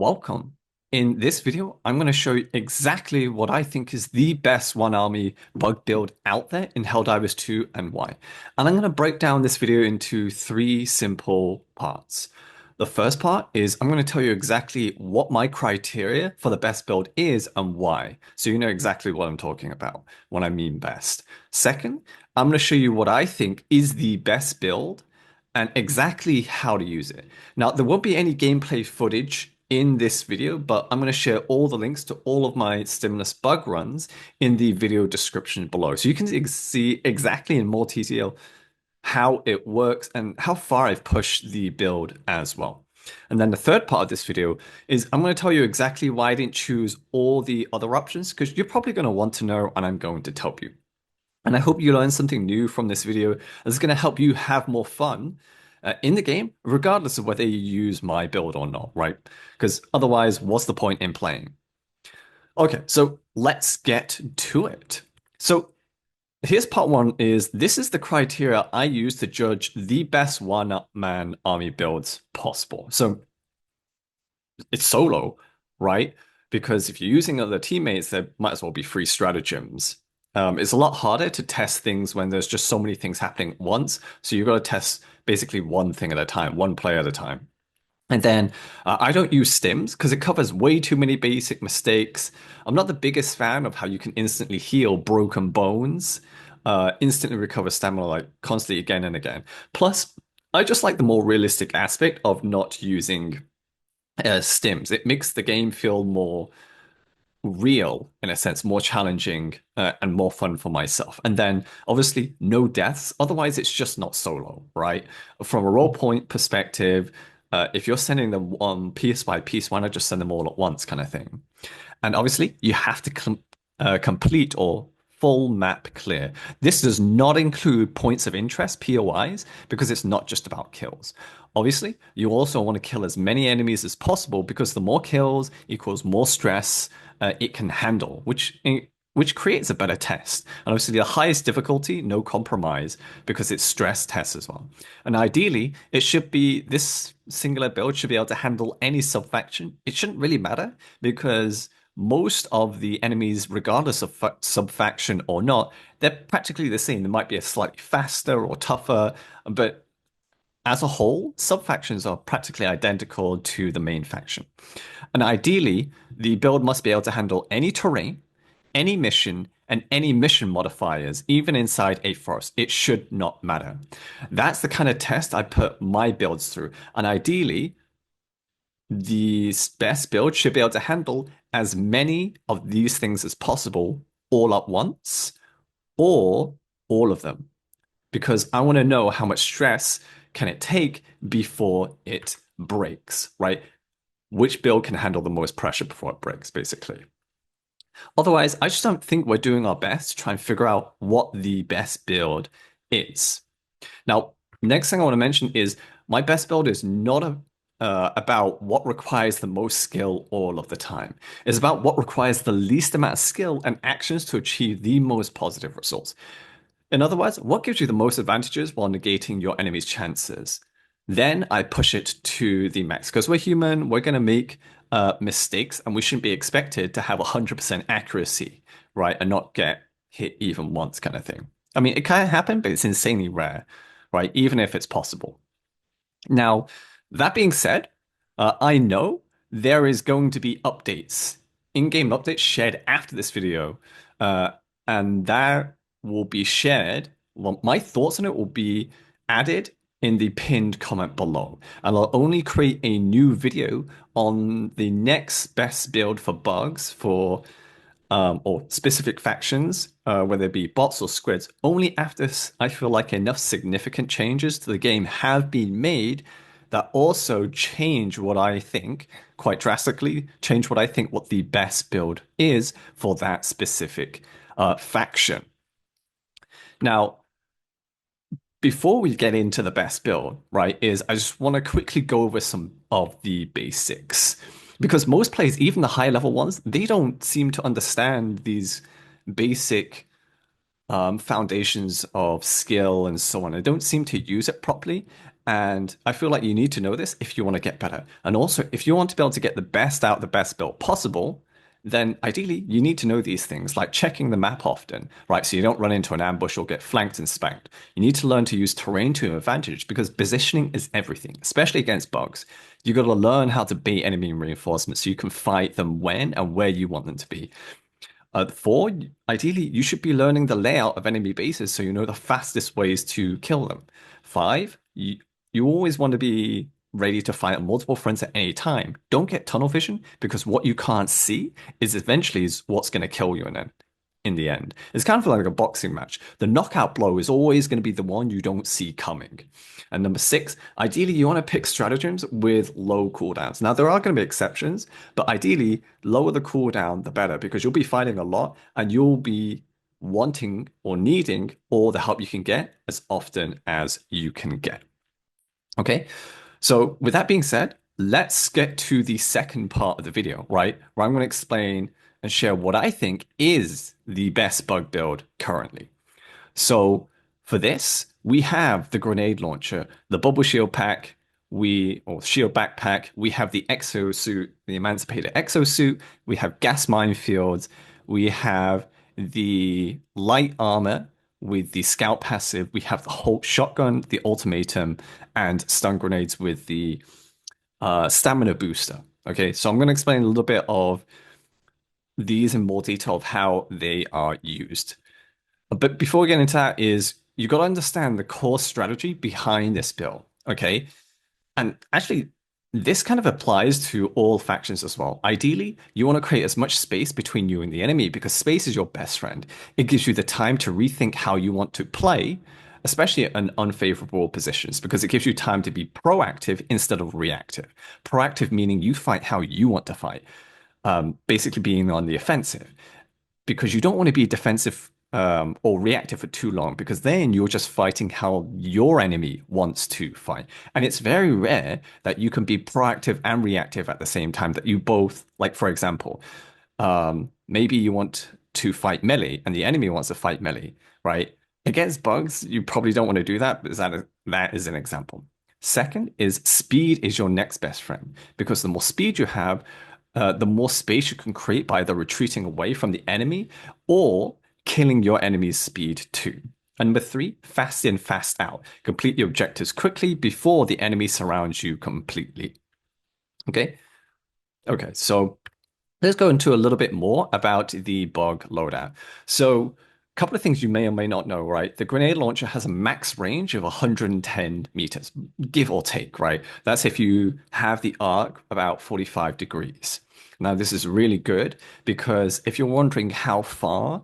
Welcome. In this video, I'm going to show you exactly what I think is the best one army bug build out there in Helldivers 2 and why. And I'm going to break down this video into three simple parts. The first part is I'm going to tell you exactly what my criteria for the best build is and why, so you know exactly what I'm talking about when I mean best. Second, I'm going to show you what I think is the best build and exactly how to use it. Now, there won't be any gameplay footage in this video, but I'm going to share all the links to all of my stimulus bug runs in the video description below. So you can see exactly in more detail how it works and how far I've pushed the build as well. And then the third part of this video is I'm going to tell you exactly why I didn't choose all the other options, because you're probably going to want to know, and I'm going to tell you. And I hope you learn something new from this video that's going to help you have more fun in the game, regardless of whether you use my build or not, right? Because otherwise, what's the point in playing? Okay, so let's get to it. So here's part one is this is the criteria I use to judge the best one-man army builds possible. So it's solo, right? Because if you're using other teammates, there might as well be free stratagems. It's a lot harder to test things when there's just so many things happening at once. So you've got to test basically one thing at a time, one player at a time. And then I don't use stims because it covers way too many basic mistakes. I'm not the biggest fan of how you can instantly heal broken bones, instantly recover stamina like constantly again and again. Plus, I just like the more realistic aspect of not using stims. It makes the game feel more real in a sense, more challenging and more fun for myself. And then obviously no deaths. Otherwise, it's just not solo, right? From a role point perspective, if you're sending them on piece by piece, why not just send them all at once, kind of thing? And obviously, you have to complete or full map clear. This does not include points of interest, POIs, because it's not just about kills. Obviously, you also want to kill as many enemies as possible because the more kills equals more stress it can handle, which creates a better test. And obviously, the highest difficulty, no compromise, because it's stress tests as well. And ideally, it should be this singular build should be able to handle any subfaction. It shouldn't really matter because most of the enemies, regardless of subfaction or not, they're practically the same. They might be a slightly faster or tougher, but as a whole, subfactions are practically identical to the main faction. And ideally, the build must be able to handle any terrain, any mission, and any mission modifiers, even inside a forest. It should not matter. That's the kind of test I put my builds through. And ideally, the best build should be able to handle as many of these things as possible all at once or all of them because I want to know how much stress can it take before it breaks, right? Which build can handle the most pressure before it breaks, basically. Otherwise, I just don't think we're doing our best to try and figure out what the best build is. Now, next thing I want to mention is my best build is not about what requires the most skill all of the time. It's about what requires the least amount of skill and actions to achieve the most positive results. In other words, what gives you the most advantages while negating your enemy's chances? Then I push it to the max because we're human, we're going to make mistakes, and we shouldn't be expected to have 100% accuracy, right? And not get hit even once, kind of thing. I mean, it can happen, but it's insanely rare, right? Even if it's possible. Now, that being said, I know there is going to be updates, in-game updates shared after this video, uh, and that will be shared. Well, my thoughts on it will be added in the pinned comment below, and I'll only create a new video on the next best build for bugs for or specific factions, whether it be bots or squids, only after I feel like enough significant changes to the game have been made that also change what I think quite drastically, change what I think what the best build is for that specific faction. Now, before we get into the best build, right, is I just want to quickly go over some of the basics. Because most players, even the high level ones, they don't seem to understand these basic foundations of skill and so on. They don't seem to use it properly. And I feel like you need to know this if you want to get better. And also, if you want to be able to get the best out of the best build possible, then ideally you need to know these things, like checking the map often, right? So you don't run into an ambush or get flanked and spanked. You need to learn to use terrain to your advantage because positioning is everything, especially against bugs. You got to learn how to bait enemy reinforcements so you can fight them when and where you want them to be. Four, ideally, you should be learning the layout of enemy bases so you know the fastest ways to kill them. Five, you always want to be ready to fight on multiple fronts at any time. Don't get tunnel vision because what you can't see is eventually is what's going to kill you in the end. It's kind of like a boxing match. The knockout blow is always going to be the one you don't see coming. And number six, ideally, you want to pick stratagems with low cooldowns. Now, there are going to be exceptions, but ideally, lower the cooldown, the better, because you'll be fighting a lot and you'll be wanting or needing all the help you can get as often as you can get. Okay, so with that being said, let's get to the second part of the video, right? Where I'm going to explain and share what I think is the best bug build currently. So for this, we have the grenade launcher, the bubble shield pack, or shield backpack, we have the exosuit, the emancipator exosuit, we have gas minefields, we have the light armor with the scout passive, we have the Hulk shotgun, the ultimatum, and stun grenades with the stamina booster. Okay, so I'm going to explain a little bit of these in more detail of how they are used. But before we get into that, is you got to understand the core strategy behind this build. Okay, and actually, this kind of applies to all factions as well. Ideally, you want to create as much space between you and the enemy because space is your best friend. It gives you the time to rethink how you want to play, especially in unfavorable positions, because it gives you time to be proactive instead of reactive. Proactive meaning you fight how you want to fight, basically being on the offensive because you don't want to be defensive or reactive for too long because then you're just fighting how your enemy wants to fight. And it's very rare that you can be proactive and reactive at the same time, that you both, like, for example, maybe you want to fight melee and the enemy wants to fight melee, right? Against bugs, you probably don't want to do that, but that is an example. Second is speed is your next best friend because the more speed you have, the more space you can create by either retreating away from the enemy or killing your enemy's speed too. And number three, fast in, fast out. Complete the objectives quickly before the enemy surrounds you completely. Okay. Okay. So let's go into a little bit more about the bug loadout. So a couple of things you may or may not know, right? The grenade launcher has a max range of 110 meters, give or take, right? That's if you have the arc about 45 degrees. Now, this is really good because if you're wondering how far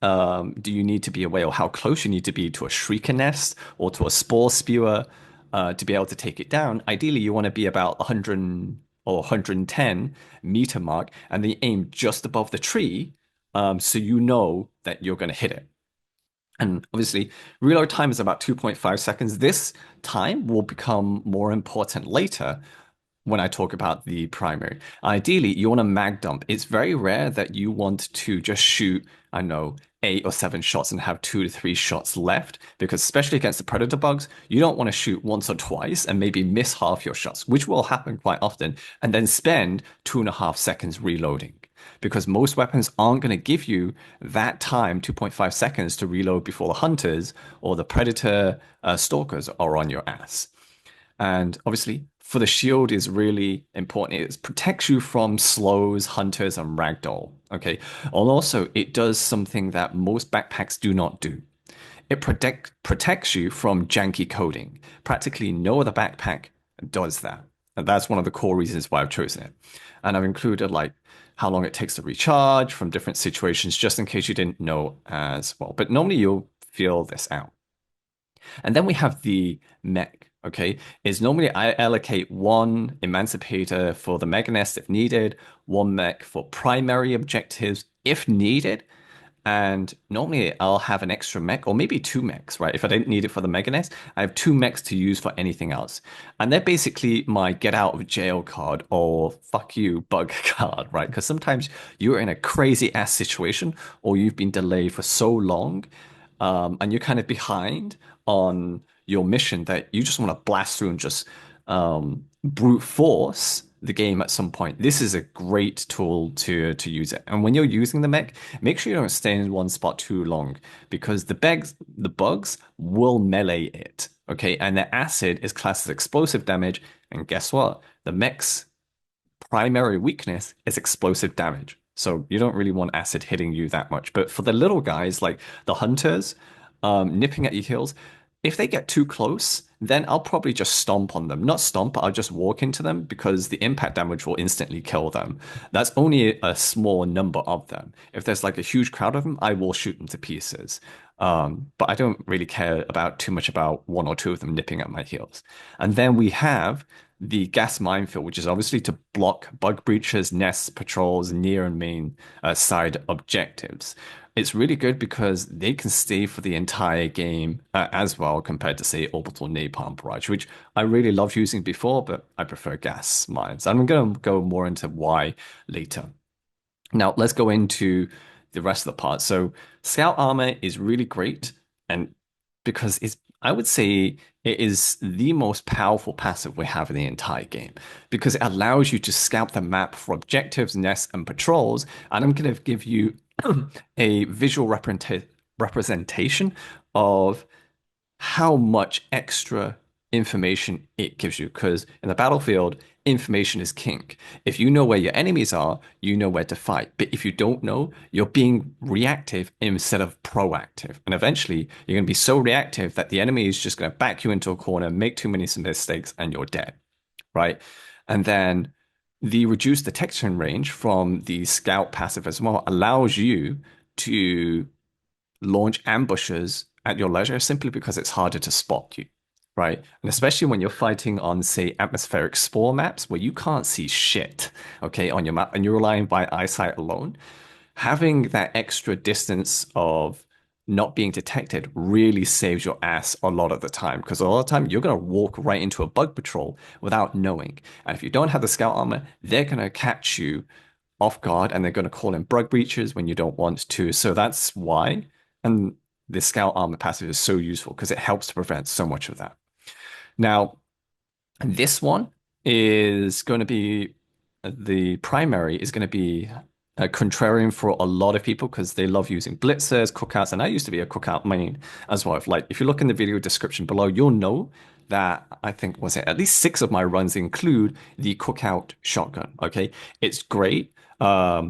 do you need to be away or how close you need to be to a shrieker nest or to a spore spewer to be able to take it down, ideally you want to be about 100 or 110 meter mark and then aim just above the tree so you know that you're going to hit it. And obviously, reload time is about 2.5 seconds. This time will become more important later when I talk about the primary. Ideally, you want to mag dump. It's very rare that you want to just shoot, I know, 8 or 7 shots and have 2 to 3 shots left, because especially against the predator bugs, you don't want to shoot once or twice and maybe miss half your shots, which will happen quite often, and then spend 2.5 seconds reloading. Because most weapons aren't going to give you that time, 2.5 seconds, to reload before the hunters or the predator stalkers are on your ass. And obviously, for the shield is really important. It protects you from slows, hunters, and ragdoll. Okay. And also, it does something that most backpacks do not do. It protects you from janky coding. Practically no other backpack does that. And that's one of the core reasons why I've chosen it. And I've included like how long it takes to recharge from different situations, just in case you didn't know as well. But normally you'll feel this out. And then we have the mech. Okay, is normally I allocate one emancipator for the mega nest if needed, one mech for primary objectives if needed, and normally I'll have an extra mech or maybe two mechs, right? If I don't need it for the mega nest, I have two mechs to use for anything else. And they're basically my get out of jail card or fuck you bug card, right? Because sometimes you're in a crazy ass situation or you've been delayed for so long and you're kind of behind on your mission that you just want to blast through and just brute force the game at some point, this is a great tool to use it. And when you're using the mech, make sure you don't stay in one spot too long because the bugs will melee it. Okay, and the acid is classed as explosive damage. And guess what? The mech's primary weakness is explosive damage. So you don't really want acid hitting you that much. But for the little guys, like the hunters, nipping at your heels, if they get too close, then I'll probably just stomp on them. Not stomp, but I'll just walk into them because the impact damage will instantly kill them. That's only a small number of them. If there's like a huge crowd of them, I will shoot them to pieces. But I don't really care about too much about one or two of them nipping at my heels. And then we have the gas minefield, which is obviously to block bug breaches, nests, patrols, near and main side objectives. It's really good because they can stay for the entire game as well, compared to, say, Orbital Napalm Barrage, which I really loved using before, but I prefer gas mines. I'm going to go more into why later. Now, let's go into the rest of the part. So, Scout Armor is really great, and because I would say it is the most powerful passive we have in the entire game because it allows you to scout the map for objectives, nests, and patrols. And I'm going to give you a visual representation of how much extra information it gives you. Because in the battlefield, information is king. If you know where your enemies are, you know where to fight. But if you don't know, you're being reactive instead of proactive. And eventually, you're going to be so reactive that the enemy is just going to back you into a corner, make too many mistakes, and you're dead. Right. And then the reduced detection range from the scout passive as well allows you to launch ambushes at your leisure simply because it's harder to spot you, right? And especially when you're fighting on, say, atmospheric spore maps where you can't see shit, okay, on your map and you're relying by eyesight alone, having that extra distance of not being detected really saves your ass a lot of the time because a lot of the time you're going to walk right into a bug patrol without knowing. And if you don't have the scout armor, they're going to catch you off guard and they're going to call in bug breaches when you don't want to. So that's why. And the scout armor passive is so useful because it helps to prevent so much of that. Now, this one is going to be the primary is going to be a contrarian for a lot of people because they love using blitzers, cookouts, and I used to be a cookout main as well. If you look in the video description below, you'll know that I think was it at least 6 of my runs include the cookout shotgun. Okay, it's great. I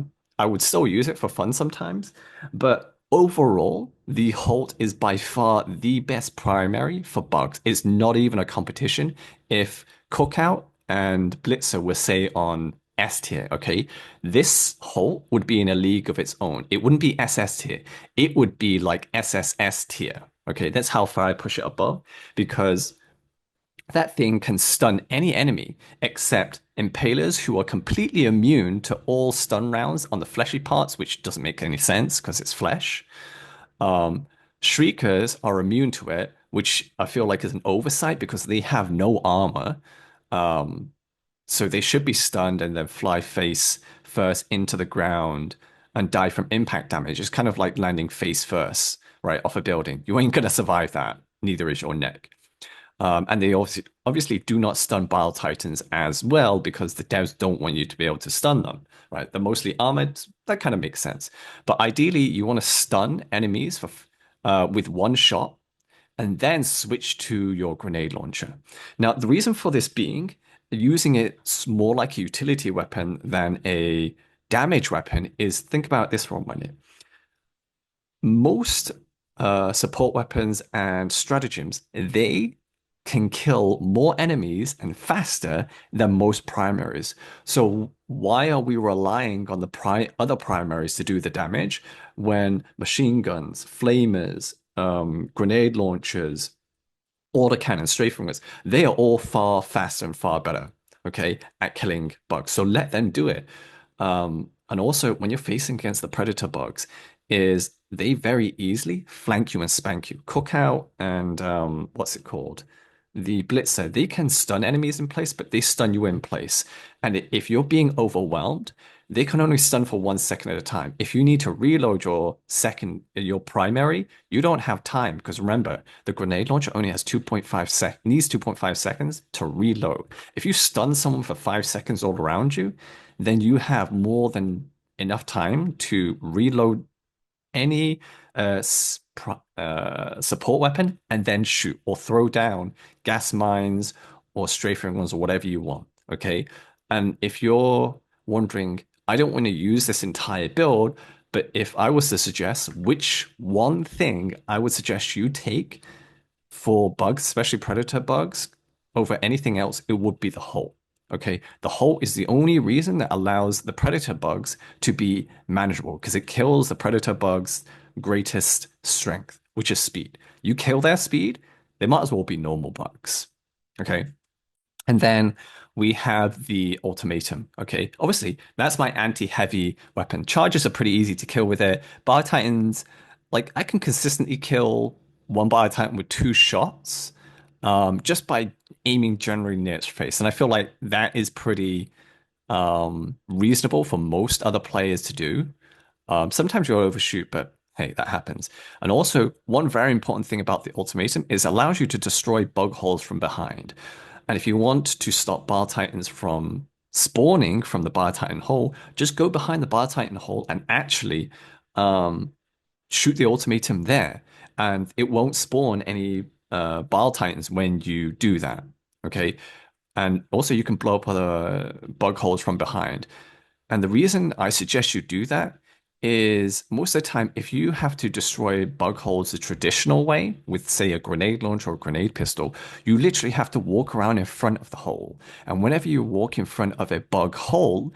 would still use it for fun sometimes, but overall, the Holt is by far the best primary for bugs. It's not even a competition. If Cookout and Blitzer were, say, on S tier, okay, this Holt would be in a league of its own. It wouldn't be SS tier. It would be like SSS tier. Okay, that's how far I push it above because that thing can stun any enemy except impalers who are completely immune to all stun rounds on the fleshy parts, which doesn't make any sense because it's flesh. Um, Shriekers are immune to it, which I feel like is an oversight because they have no armor. Um, so they should be stunned and then fly face first into the ground and die from impact damage. It's kind of like landing face first, right, off a building. You ain't gonna survive that. Neither is your neck. And they obviously do not stun Bile Titans as well because the devs don't want you to be able to stun them, right? They're mostly armored. That kind of makes sense. But ideally, you want to stun enemies with one shot and then switch to your grenade launcher. Now, the reason for this being, using it more like a utility weapon than a damage weapon is think about this for a minute. Most support weapons and stratagems, they can kill more enemies and faster than most primaries. So why are we relying on the other primaries to do the damage when machine guns, flamers, grenade launchers, autocannon, strafing guns, they are all far faster and far better, okay, at killing bugs. So let them do it. And also, when you're facing against the predator bugs, is they very easily flank you and spank you. Cookout and what's it called? The Blitzer, they can stun enemies in place, but they stun you in place. And if you're being overwhelmed, they can only stun for 1 second at a time. If you need to reload your primary, you don't have time because remember, the grenade launcher only has 2.5 seconds to reload. If you stun someone for 5 seconds all around you, then you have more than enough time to reload any support weapon and then shoot or throw down gas mines or strafing ones or whatever you want. Okay. And if you're wondering, I don't want to use this entire build, but if I was to suggest which one thing I would suggest you take for bugs, especially predator bugs, over anything else, it would be the hull. Okay, the hull is the only reason that allows the predator bugs to be manageable because it kills the predator bugs' greatest strength, which is speed. You kill their speed, they might as well be normal bugs. Okay, and then we have the ultimatum. Okay, obviously that's my anti-heavy weapon. Charges are pretty easy to kill with it. Bar Titans, like I can consistently kill one Bar Titan with 2 shots, just by aiming generally near its face. And I feel like that is pretty reasonable for most other players to do. Sometimes you'll overshoot, but hey, that happens. And also, one very important thing about the ultimatum is it allows you to destroy bug holes from behind. And if you want to stop Bar Titans from spawning from the Bar Titan hole, just go behind the Bar Titan hole and actually um, shoot the ultimatum there. And it won't spawn any Bar Titans when you do that. Okay. And also, you can blow up other bug holes from behind. And the reason I suggest you do that is most of the time, if you have to destroy bug holes the traditional way with, say, a grenade launcher or a grenade pistol, you literally have to walk around in front of the hole. And whenever you walk in front of a bug hole,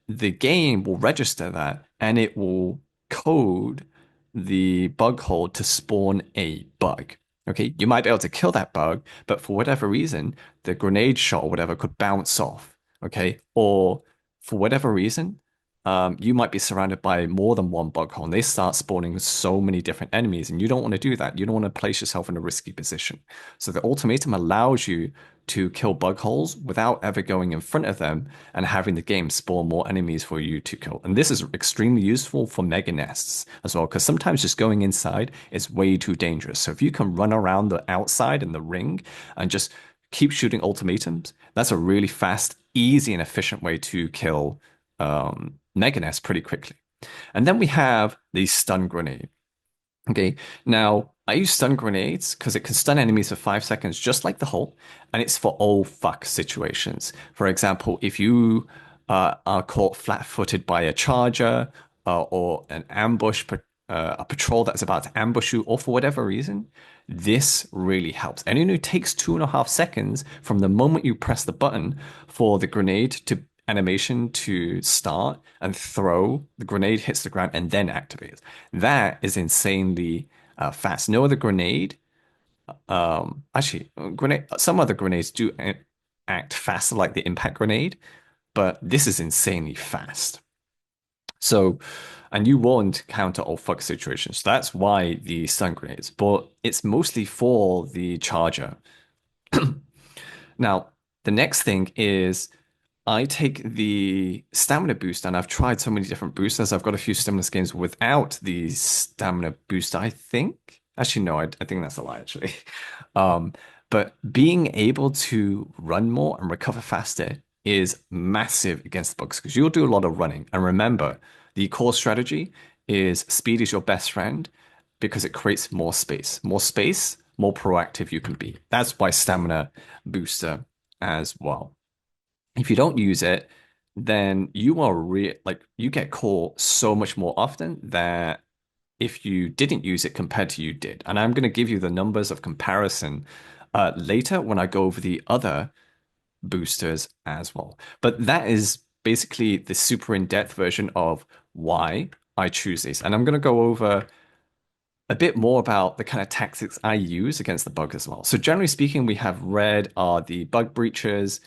the game will register that and it will code the bug hole to spawn a bug. Okay, you might be able to kill that bug, but for whatever reason, the grenade shot or whatever could bounce off. Okay, or for whatever reason, you might be surrounded by more than one bug hole and they start spawning so many different enemies, and you don't want to do that. You don't want to place yourself in a risky position. So the ultimatum allows you to kill bug holes without ever going in front of them and having the game spawn more enemies for you to kill. And this is extremely useful for mega nests as well, because sometimes just going inside is way too dangerous. So if you can run around the outside in the ring and just keep shooting ultimatums, that's a really fast, easy, and efficient way to kill mega nests pretty quickly. And then we have the stun grenade. Okay, now I use stun grenades because it can stun enemies for 5 seconds, just like the hull, and it's for all fuck situations. For example, if you are caught flat-footed by a charger or an a patrol that's about to ambush you, or for whatever reason, this really helps. And it only takes 2.5 seconds from the moment you press the button for the grenade to animation to start and throw. The grenade hits the ground and then activates. That is insanely fast. No other grenade, actually, grenade. Some other grenades do act faster, like the impact grenade, but this is insanely fast. So, and you won't counter all fuck situations. That's why the stun grenades, but it's mostly for the charger. Now, the next thing is I take the stamina boost, and I've tried so many different boosters. I've got a few stimulus games without the stamina boost, I think. Actually, no, I think that's a lie, actually. Um, but being able to run more and recover faster is massive against the bugs because you'll do a lot of running. And remember, the core strategy is speed is your best friend because it creates more space. More space, more proactive you can be. That's why stamina booster as well. If you don't use it, then you are like you get caught so much more often that if you didn't use it compared to you did. And I'm going to give you the numbers of comparison later when I go over the other boosters as well. But that is basically the super in-depth version of why I choose these. And I'm going to go over a bit more about the kind of tactics I use against the bug as well. So generally speaking, we have red are the bug breachers.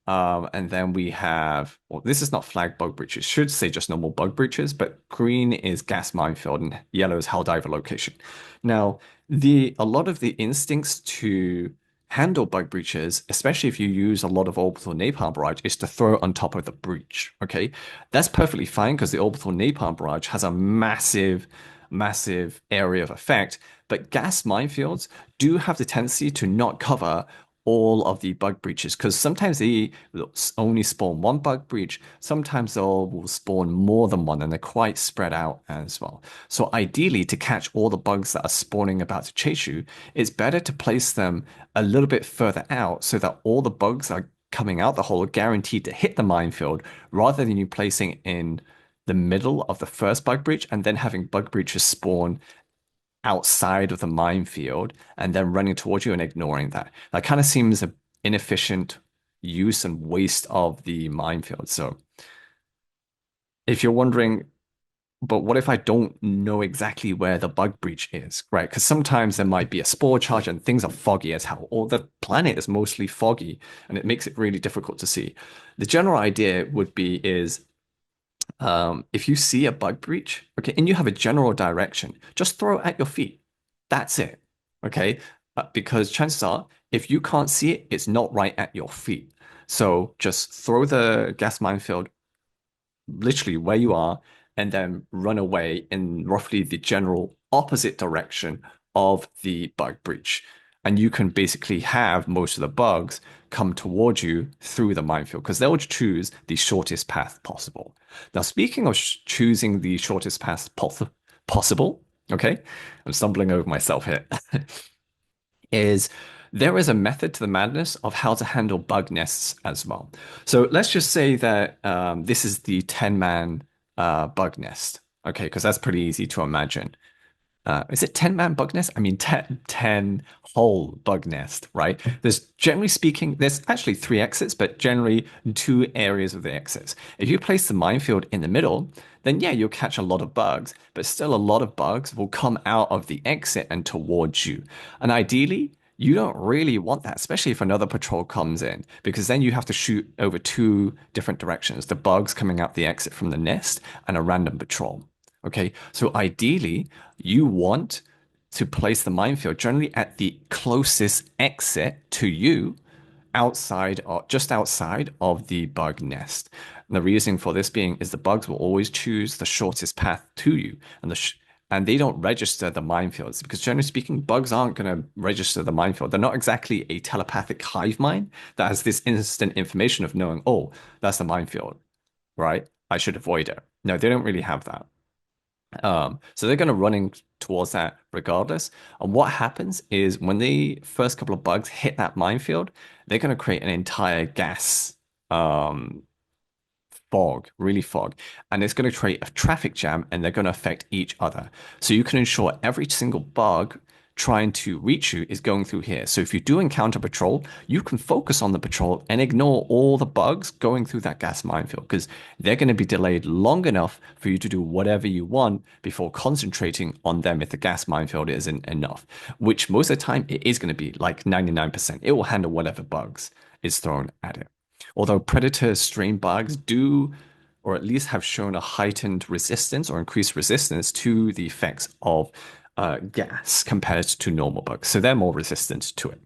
And then we have, well, this is not flag bug breaches, should say just normal bug breaches, but green is gas minefield and yellow is Helldiver location. Now, a lot of the instincts to handle bug breaches, especially if you use a lot of orbital napalm barrage, is to throw it on top of the breach. Okay, that's perfectly fine because the orbital napalm barrage has a massive, massive area of effect. But gas minefields do have the tendency to not cover all of the bug breaches because sometimes they will only spawn one bug breach, sometimes they'll will spawn more than one, and they're quite spread out as well. So ideally, to catch all the bugs that are spawning about to chase you, it's better to place them a little bit further out so that all the bugs are coming out the hole are guaranteed to hit the minefield rather than you placing it in the middle of the first bug breach and then having bug breaches spawn outside of the minefield and then running towards you and ignoring that. That kind of seems an inefficient use and waste of the minefield. So if you're wondering, but what if I don't know exactly where the bug breach is, right? Because sometimes there might be a spore charge and things are foggy as hell, or the planet is mostly foggy and it makes it really difficult to see. The general idea would be is if you see a bug breach, okay, and you have a general direction, just throw it at your feet. That's it, okay? Because chances are, if you can't see it, it's not right at your feet. So just throw the gas minefield literally where you are and then run away in roughly the general opposite direction of the bug breach. And you can basically have most of the bugs come towards you through the minefield because they'll choose the shortest path possible. Now, speaking of choosing the shortest path possible, okay, I'm stumbling over myself here, is there is a method to the madness of how to handle bug nests as well. So let's just say that this is the 10-man bug nest, okay, because that's pretty easy to imagine. Is it 10-man bug nest? I mean, 10 whole bug nest, right? There's generally speaking, there's actually three exits, but generally two areas of the exits. If you place the minefield in the middle, then yeah, you'll catch a lot of bugs, but still a lot of bugs will come out of the exit and towards you. And ideally, you don't really want that, especially if another patrol comes in, because then you have to shoot over two different directions, the bugs coming out the exit from the nest and a random patrol. Okay, so ideally, you want to place the minefield generally at the closest exit to you, outside or just outside of the bug nest. And the reason for this being is the bugs will always choose the shortest path to you, and and they don't register the minefields because generally speaking, bugs aren't going to register the minefield. They're not exactly a telepathic hive mind that has this instant information of knowing, oh, that's the minefield, right? I should avoid it. No, they don't really have that. So they're going to running towards that regardless. And what happens is when the first couple of bugs hit that minefield, they're going to create an entire gas um, fog, really fog. And it's going to create a traffic jam and they're going to affect each other. So you can ensure every single bug trying to reach you is going through here. So if you do encounter patrol, you can focus on the patrol and ignore all the bugs going through that gas minefield because they're going to be delayed long enough for you to do whatever you want before concentrating on them if the gas minefield isn't enough, which most of the time it is going to be like 99%. It will handle whatever bugs is thrown at it. Although predator strain bugs do, or at least have shown a heightened resistance or increased resistance to the effects of gas compared to normal bugs. So they're more resistant to it.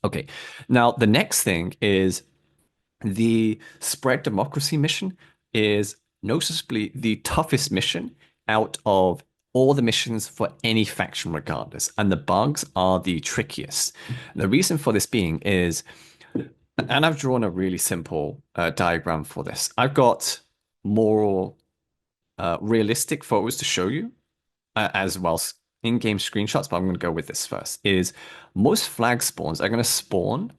Okay, now the next thing is the spread democracy mission is noticeably the toughest mission out of all the missions for any faction regardless, and the bugs are the trickiest. The reason for this being is, and I've drawn a really simple diagram for this. I've got more realistic photos to show you, as well as in-game screenshots, but I'm going to go with this first, is most flag spawns are going to spawn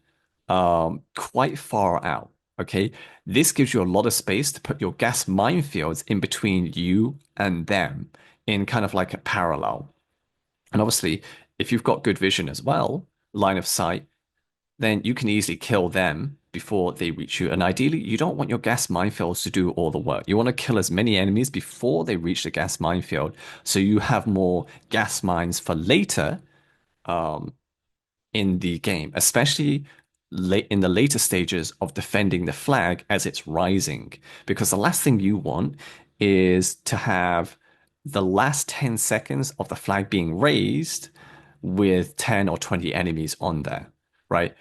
quite far out. Okay, this gives you a lot of space to put your gas minefields in between you and them in kind of like a parallel. And obviously, if you've got good vision as well, line of sight, then you can easily kill them before they reach you. And ideally, you don't want your gas minefields to do all the work. You want to kill as many enemies before they reach the gas minefield, so you have more gas mines for later in the game, especially late in the later stages of defending the flag as it's rising. Because the last thing you want is to have the last 10 seconds of the flag being raised with 10 or 20 enemies on there. right?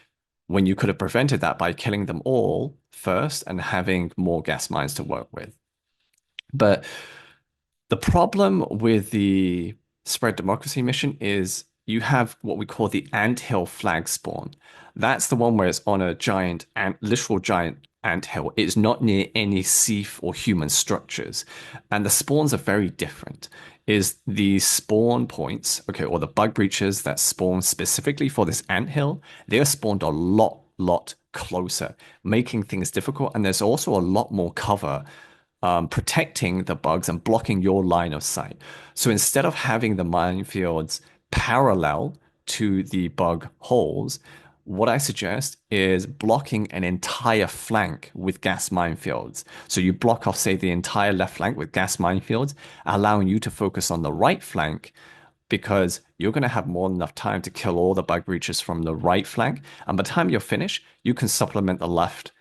When you could have prevented that by killing them all first and having more gas mines to work with. But the problem with the spread democracy mission is you have what we call the anthill flag spawn. That's the one where it's on a giant ant, literal giant anthill. It's not near any sea or human structures. And the spawns are very different. Is the spawn points, okay, or the bug breaches that spawn specifically for this anthill, they're spawned a lot closer, making things difficult. And there's also a lot more cover protecting the bugs and blocking your line of sight. So instead of having the minefields parallel to the bug holes, what I suggest is blocking an entire flank with gas minefields. So you block off, say, the entire left flank with gas minefields, allowing you to focus on the right flank because you're going to have more than enough time to kill all the bug breaches from the right flank. And by the time you're finished, you can supplement the left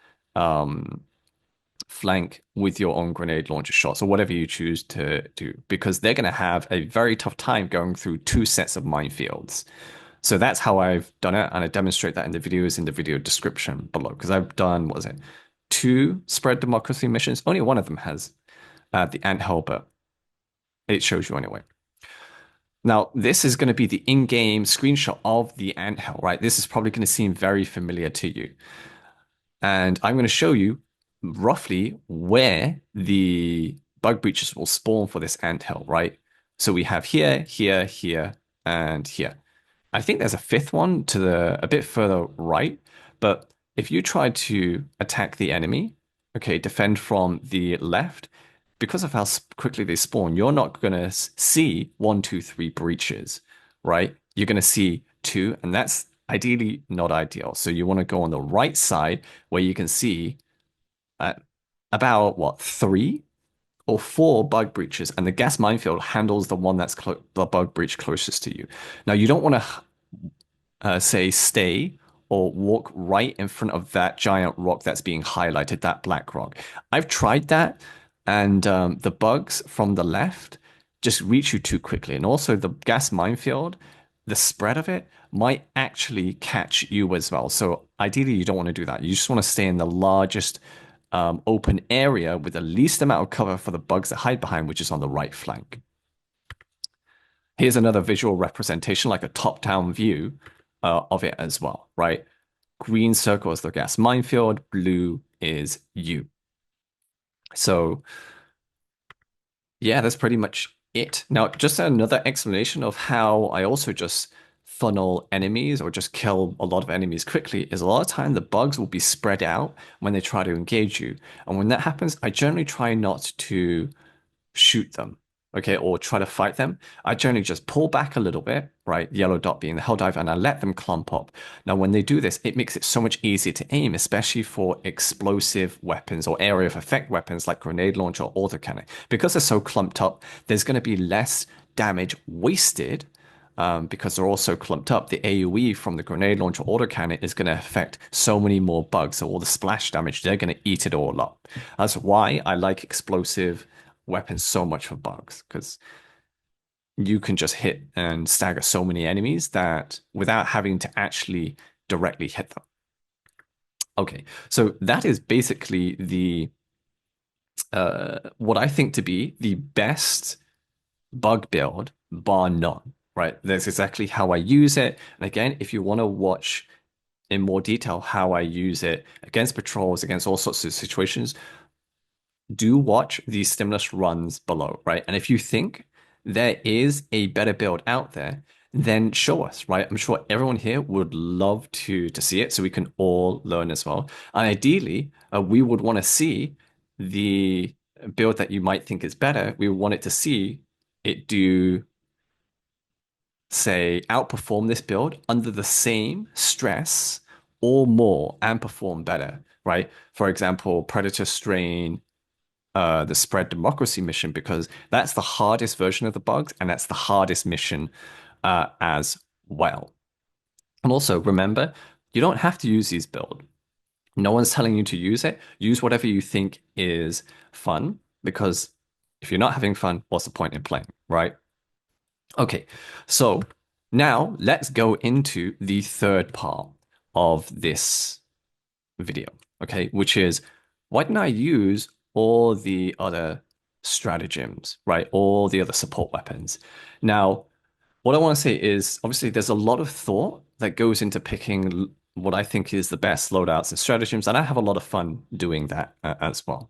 flank with your own grenade launcher shots or whatever you choose to do, because they're going to have a very tough time going through two sets of minefields. So that's how I've done it, and I demonstrate that in the videos in the video description below. Because I've done, what was it, two spread democracy missions. Only one of them has the anthill, but it shows you anyway. Now, this is going to be the in-game screenshot of the anthill, right? This is probably going to seem very familiar to you. And I'm going to show you roughly where the bug breaches will spawn for this anthill, right? So we have here, here, here, and here. I think there's a fifth one to the a bit further right, but if you try to attack the enemy, okay, defend from the left, because of how quickly they spawn, you're not gonna see one, two, three breaches, right? You're gonna see two, and that's ideally not ideal. So you want to go on the right side where you can see about what, three or four bug breaches, and the gas minefield handles the one that's the bug breach closest to you. Now, you don't want to say stay or walk right in front of that giant rock that's being highlighted, that black rock. I've tried that, and the bugs from the left just reach you too quickly. And also, the gas minefield, the spread of it might actually catch you as well. So, ideally, you don't want to do that. You just want to stay in the largest open area with the least amount of cover for the bugs that hide behind, which is on the right flank. Here's another visual representation, like a top-down view of it as well, right? Green circle is the gas minefield, blue is you. So yeah, that's pretty much it. Now, just another explanation of how I also just funnel enemies or just kill a lot of enemies quickly is a lot of time the bugs will be spread out when they try to engage you. And when that happens, I generally try not to shoot them, okay, or try to fight them. I generally just pull back a little bit, right? Yellow dot being the Helldiver, and I let them clump up. Now, when they do this, it makes it so much easier to aim, especially for explosive weapons or area of effect weapons like grenade launcher or autocannon. Because they're so clumped up, there's going to be less damage wasted. Because they're all so clumped up, the AoE from the grenade launcher autocannon is going to affect so many more bugs. So all the splash damage, they're going to eat it all up. That's why I like explosive weapons so much for bugs, because you can just hit and stagger so many enemies that without having to actually directly hit them. Okay, so that is basically the what I think to be the best bug build, bar none, right? That's exactly how I use it. And again, if you want to watch in more detail how I use it against patrols, against all sorts of situations, do watch these stimulus runs below, right? And if you think there is a better build out there, then show us, right? I'm sure everyone here would love to see it so we can all learn as well. And ideally, we would want to see the build that you might think is better. We want it to see it do, say, outperform this build under the same stress or more and perform better, right? For example, Predator Strain, the spread democracy mission, because that's the hardest version of the bugs and that's the hardest mission as well. And also remember, you don't have to use these build. No one's telling you to use it. Use whatever you think is fun, because if you're not having fun, what's the point in playing, right? Okay, so now let's go into the third part of this video, okay? Which is, why didn't I use all the other stratagems, right? All the other support weapons. Now, what I want to say is obviously there's a lot of thought that goes into picking what I think is the best loadouts and stratagems, and I have a lot of fun doing that as well.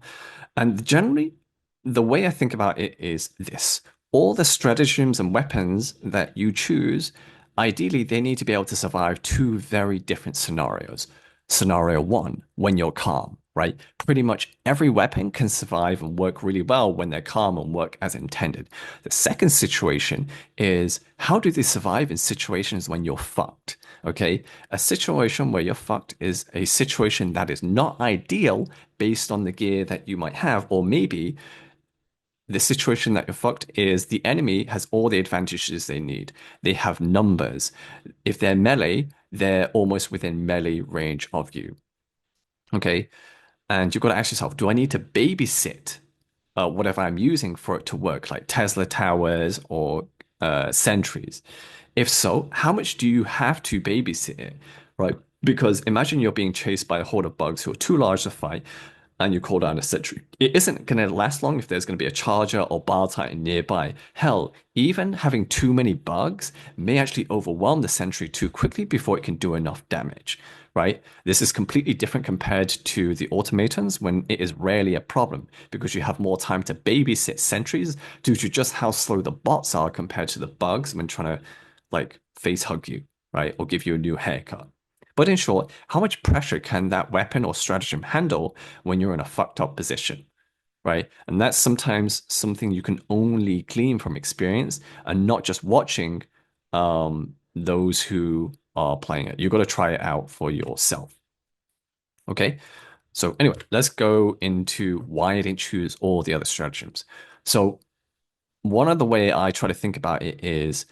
And generally, the way I think about it is this: all the stratagems and weapons that you choose, ideally, they need to be able to survive two very different scenarios. Scenario one, when you're calm, right? Pretty much every weapon can survive and work really well when they're calm and work as intended. The second situation is, how do they survive in situations when you're fucked? Okay. A situation where you're fucked is a situation that is not ideal based on the gear that you might have, or maybe the situation that you're fucked is the enemy has all the advantages they need. They have numbers. If they're melee, they're almost within melee range of you. Okay. And you've got to ask yourself, do I need to babysit whatever I'm using for it to work, like Tesla towers or sentries? If so, how much do you have to babysit it, right? Because imagine you're being chased by a horde of bugs who are too large to fight, and you call down a sentry. It isn't going to last long if there's going to be a charger or bar titan nearby. Hell, even having too many bugs may actually overwhelm the sentry too quickly before it can do enough damage, right? This is completely different compared to the automatons when it is rarely a problem because you have more time to babysit sentries due to just how slow the bots are compared to the bugs when trying to like face hug you, right? Or give you a new haircut. But in short, how much pressure can that weapon or stratagem handle when you're in a fucked up position, right? And that's sometimes something you can only glean from experience and not just watching those who are playing it. You've got to try it out for yourself. Okay. So anyway, let's go into why I didn't choose all the other stratagems. So one other way I try to think about it is,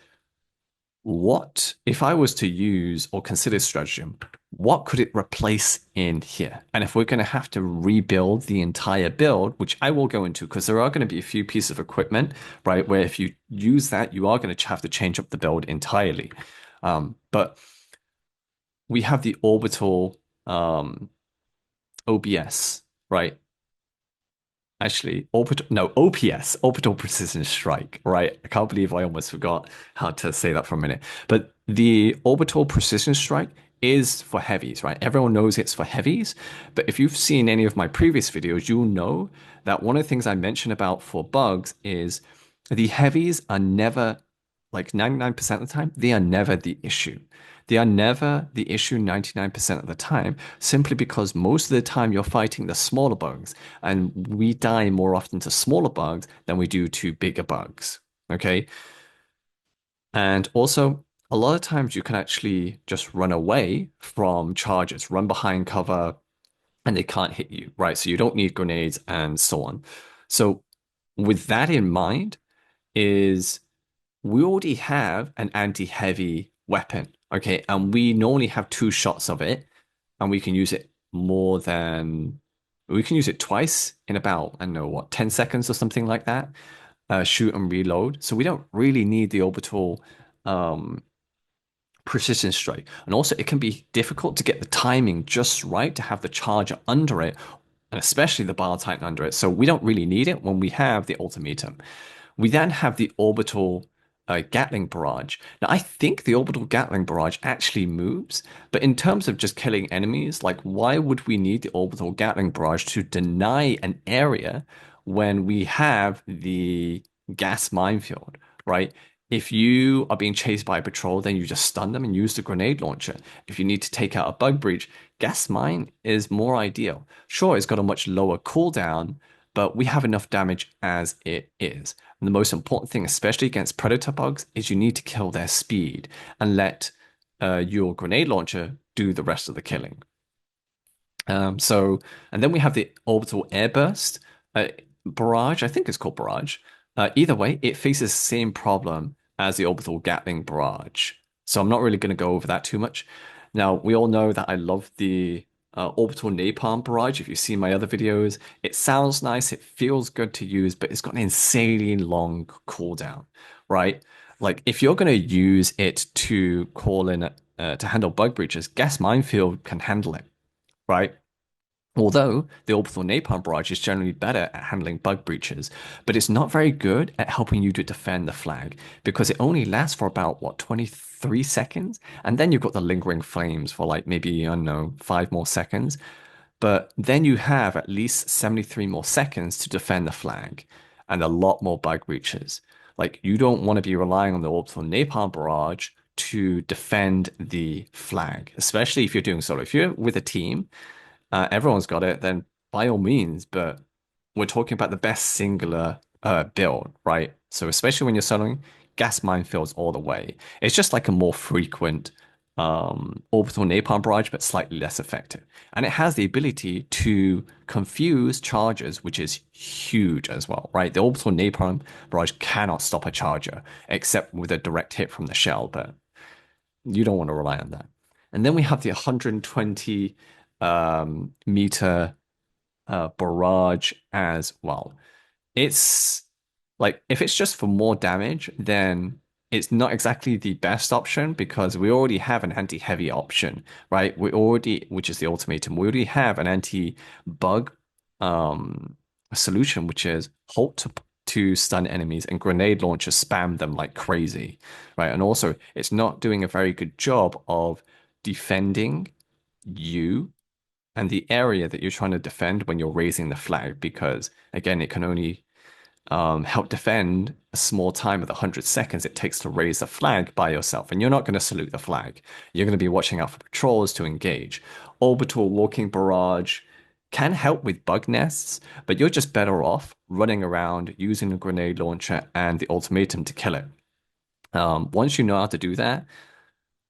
what if I was to use or consider stratagem, what could it replace in here? And if we're going to have to rebuild the entire build, which I will go into because there are going to be a few pieces of equipment, right, where if you use that, you are going to have to change up the build entirely. But we have the orbital OBS, right? Actually, OPS, orbital precision strike, right? I can't believe I almost forgot how to say that for a minute. But the orbital precision strike is for heavies, right? Everyone knows it's for heavies. But if you've seen any of my previous videos, you'll know that one of the things I mentioned about for bugs is the heavies are never, like 99% of the time, they are never the issue. They are never the issue 99% of the time, simply because most of the time you're fighting the smaller bugs, and we die more often to smaller bugs than we do to bigger bugs. Okay. And also, a lot of times you can actually just run away from charges, run behind cover, and they can't hit you, right? So you don't need grenades and so on. So, with that in mind, is we already have an anti-heavy weapon, okay? And we normally have two shots of it, and we can use it more than we can use it twice in about, I don't know what, 10 seconds or something like that. Shoot and reload. So we don't really need the orbital um precision strike. And also it can be difficult to get the timing just right to have the charger under it, and especially the bar titan under it. So we don't really need it when we have the ultimatum. We then have the orbital Gatling barrage. Now, I think the orbital Gatling barrage actually moves, but in terms of just killing enemies, like, why would we need the orbital Gatling barrage to deny an area when we have the gas minefield, right? If you are being chased by a patrol, then you just stun them and use the grenade launcher. If you need to take out a bug breach, gas mine is more ideal. Sure, it's got a much lower cooldown, but we have enough damage as it is. And the most important thing, especially against predator bugs, is you need to kill their speed and let your grenade launcher do the rest of the killing. And then we have the orbital airburst barrage. I think it's called barrage. Either way, it faces the same problem as the orbital Gatling barrage. So I'm not really going to go over that too much. Now, we all know that I love the orbital napalm barrage. If you see my other videos, it sounds nice, it feels good to use, but it's got an insanely long cooldown, right? Like if you're going to use it to call in to handle bug breaches, gas minefield can handle it, right? Although the orbital napalm barrage is generally better at handling bug breaches, but it's not very good at helping you to defend the flag because it only lasts for about, what, 23 seconds? And then you've got the lingering flames for like maybe, I don't know, 5 more seconds. But then you have at least 73 more seconds to defend the flag and a lot more bug breaches. Like, you don't want to be relying on the orbital napalm barrage to defend the flag, especially if you're doing solo. If you're with a team, everyone's got it, then by all means, but we're talking about the best singular build, right? So especially when you're soloing, gas minefields all the way. It's just like a more frequent orbital napalm barrage, but slightly less effective. And it has the ability to confuse charges, which is huge as well, right? The orbital napalm barrage cannot stop a charger except with a direct hit from the shell, but you don't want to rely on that. And then we have the 120 meter barrage as well. It's like if it's just for more damage, then it's not exactly the best option because we already have an anti-heavy option, right? We already, which is the ultimatum, we already have an anti-bug um solution, which is halt to stun enemies and grenade launchers spam them like crazy, right? And also, it's not doing a very good job of defending you and the area that you're trying to defend when you're raising the flag, because again, it can only help defend a small time of the 100 seconds it takes to raise a flag by yourself. And you're not going to salute the flag. You're going to be watching out for patrols to engage. Orbital walking barrage can help with bug nests, but you're just better off running around using a grenade launcher and the ultimatum to kill it. Once you know how to do that,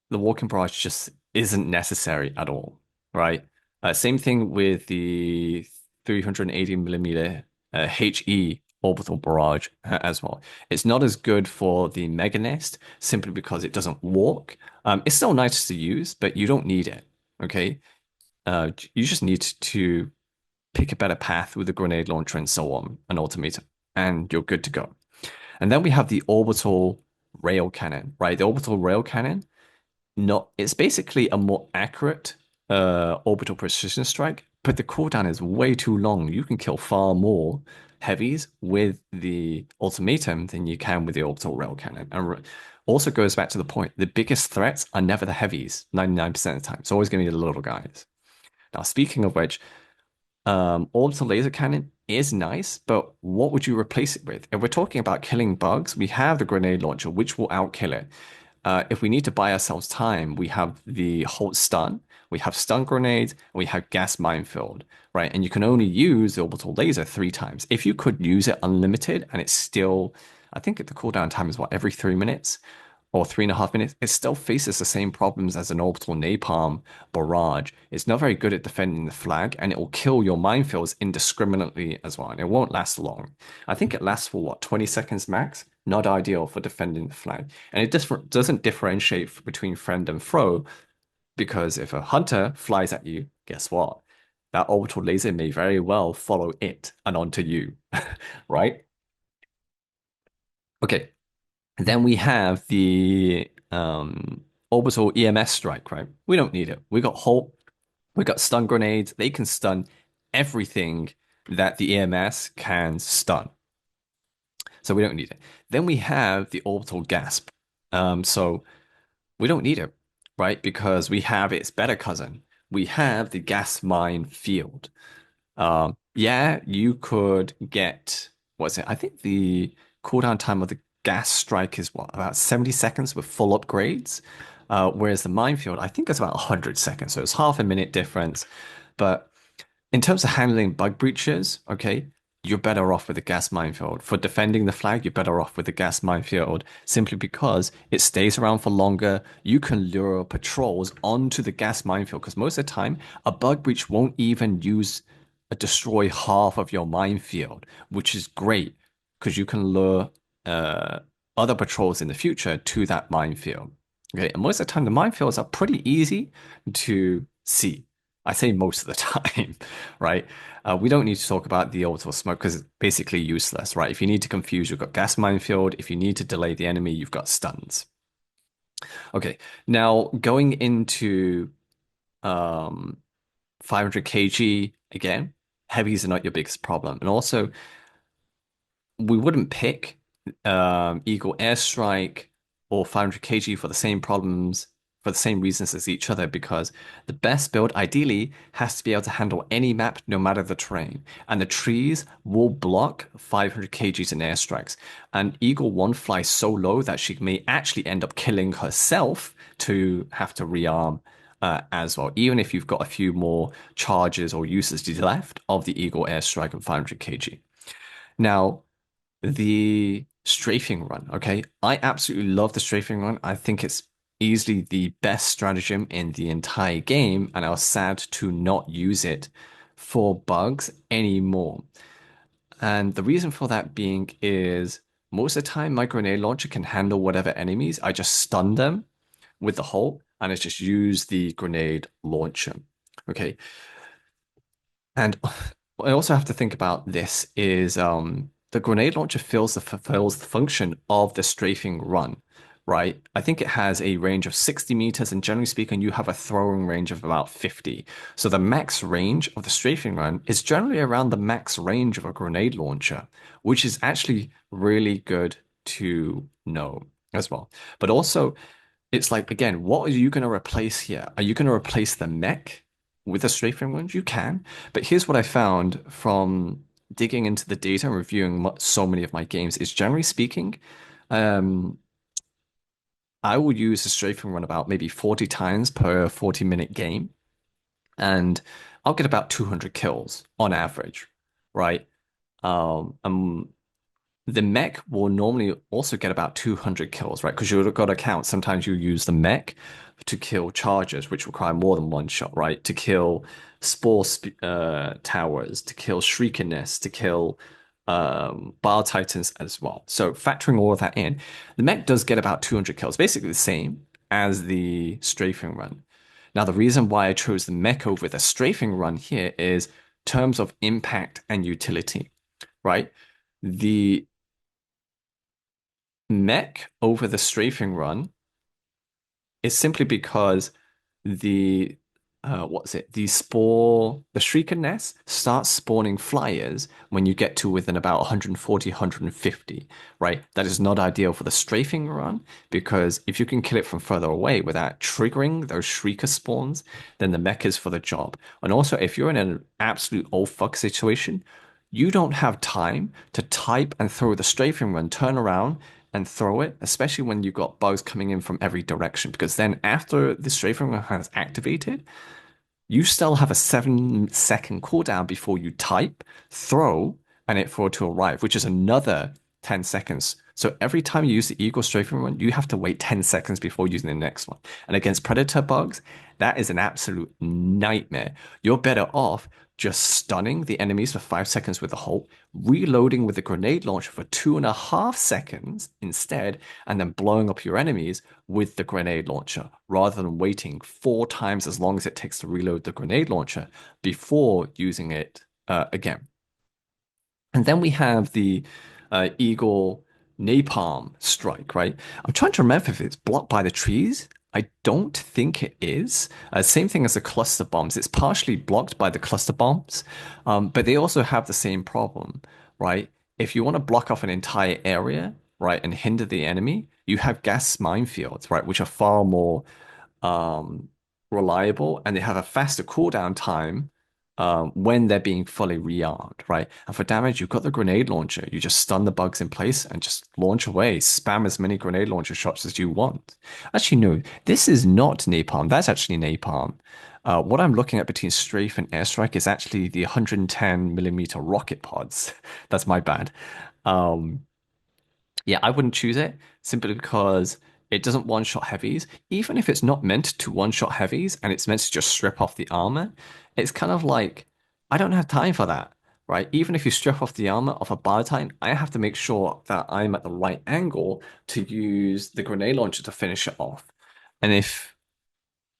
the walking barrage just isn't necessary at all, right? Same thing with the 380 millimeter HE orbital barrage as well. It's not as good for the Mega Nest simply because it doesn't walk. It's still nice to use, but you don't need it, okay? You just need to pick a better path with a grenade launcher and so on, an ultimatum, and you're good to go. And then we have the orbital rail cannon, right? The orbital rail cannon not it's basically a more accurate orbital precision strike, but the cooldown is way too long. You can kill far more heavies with the ultimatum than you can with the orbital rail cannon. And also goes back to the point, the biggest threats are never the heavies, 99% of the time. It's always going to be the little guys. Now, speaking of which, orbital laser cannon is nice, but what would you replace it with? If we're talking about killing bugs, we have the grenade launcher, which will outkill it. If we need to buy ourselves time, we have the Halt Stun, we have stun grenades, and we have gas minefield, right? And you can only use the orbital laser 3 times. If you could use it unlimited and it's still, I think the cooldown time is what, every 3 minutes or 3.5 minutes, it still faces the same problems as an orbital napalm barrage. It's not very good at defending the flag, and it will kill your minefields indiscriminately as well. And it won't last long. I think it lasts for what, 20 seconds max? Not ideal for defending the flag. And it doesn't differentiate between friend and foe, because if a hunter flies at you, guess what? That orbital laser may very well follow it and onto you, right? Okay, then we have the orbital EMS strike, right? We don't need it. We got Halt, we got stun grenades. They can stun everything that the EMS can stun. So we don't need it. Then we have the orbital gasp. So we don't need it, right? Because we have its better cousin. We have the gas mine field. Yeah, you could get, what's it? I think the cooldown time of the gas strike is what, about 70 seconds with full upgrades. Whereas the minefield, I think it's about 100 seconds. So it's half a minute difference. But in terms of handling bug breaches, okay, you're better off with the gas minefield. For defending the flag, you're better off with the gas minefield simply because it stays around for longer. You can lure patrols onto the gas minefield because most of the time, a bug breach won't even destroy half of your minefield, which is great because you can lure uh, other patrols in the future to that minefield. Okay, and most of the time, the minefields are pretty easy to see. I say most of the time, right? We don't need to talk about the orbital smoke because it's basically useless, right? If you need to confuse, you've got gas minefield. If you need to delay the enemy, you've got stuns. Okay, now going into um 500 kg again, heavies are not your biggest problem. And also, we wouldn't pick Eagle Airstrike or 500 kg for the same problems, for the same reasons as each other, because the best build ideally has to be able to handle any map, no matter the terrain. And the trees will block 500 kgs in airstrikes. And Eagle 1 flies so low that she may actually end up killing herself to have to rearm. As well, even if you've got a few more charges or uses left of the Eagle Airstrike and 500 kg. Now, the strafing run, okay? I absolutely love the strafing run. I think it's easily the best stratagem in the entire game, and I was sad to not use it for bugs anymore. And the reason for that being is most of the time my grenade launcher can handle whatever enemies. I just stun them with the hole, and I just use the grenade launcher. Okay. And I also have to think about this is the grenade launcher fulfills the function of the strafing run, right? I think it has a range of 60 meters, and generally speaking, you have a throwing range of about 50. So the max range of the strafing run is generally around the max range of a grenade launcher, which is actually really good to know as well. But also, it's like, again, what are you going to replace here? Are you going to replace the mech with a strafing range? You can. But here's what I found from digging into the data and reviewing so many of my games is generally speaking, um, I will use a strafing run about maybe 40 times per 40-minute game. And I'll get about 200 kills on average, right? And the mech will normally also get about 200 kills, right? Because you've got to count. Sometimes you use the mech to kill charges, which require more than one shot, right? To kill towers, to kill shrieker nests, to kill bar titans as well. So factoring all of that in, the mech does get about 200 kills, basically the same as the strafing run. Now, the reason why I chose the mech over the strafing run here is terms of impact and utility, right? The mech over the strafing run is simply because the what's it? The shrieker nest starts spawning flyers when you get to within about 140, 150, right? That is not ideal for the strafing run because if you can kill it from further away without triggering those shrieker spawns, then the mech is for the job. And also, if you're in an absolute oh fuck situation, you don't have time to type and throw the strafing run, turn around and throw it, especially when you've got bugs coming in from every direction. Because then after the strafing run has activated, you still have a 7-second cooldown before you type, throw, and it for it to arrive, which is another 10 seconds. So every time you use the Eagle strafing run, you have to wait 10 seconds before using the next one. And against Predator bugs, that is an absolute nightmare. You're better off just stunning the enemies for 5 seconds with the Hulk, reloading with the grenade launcher for 2.5 seconds instead, and then blowing up your enemies with the grenade launcher rather than waiting 4 times as long as it takes to reload the grenade launcher before using it again. And then we have the Eagle Napalm Strike, right? I'm trying to remember if it's blocked by the trees. I don't think it is. Same thing as the cluster bombs. It's partially blocked by the cluster bombs, but they also have the same problem, right? If you want to block off an entire area, right, and hinder the enemy, you have gas minefields, right, which are far more um, reliable and they have a faster cooldown time when they're being fully rearmed, right? And for damage, you've got the grenade launcher. You just stun the bugs in place and just launch away. Spam as many grenade launcher shots as you want. Actually, no, this is not napalm. That's actually napalm. What I'm looking at between strafe and airstrike is actually the 110 millimeter rocket pods. That's my bad. Um, yeah, I wouldn't choose it simply because it doesn't one-shot heavies. Even if it's not meant to one-shot heavies and it's meant to just strip off the armor, it's kind of like, I don't have time for that, right? Even if you strip off the armor of a bar type, I have to make sure that I'm at the right angle to use the grenade launcher to finish it off. And if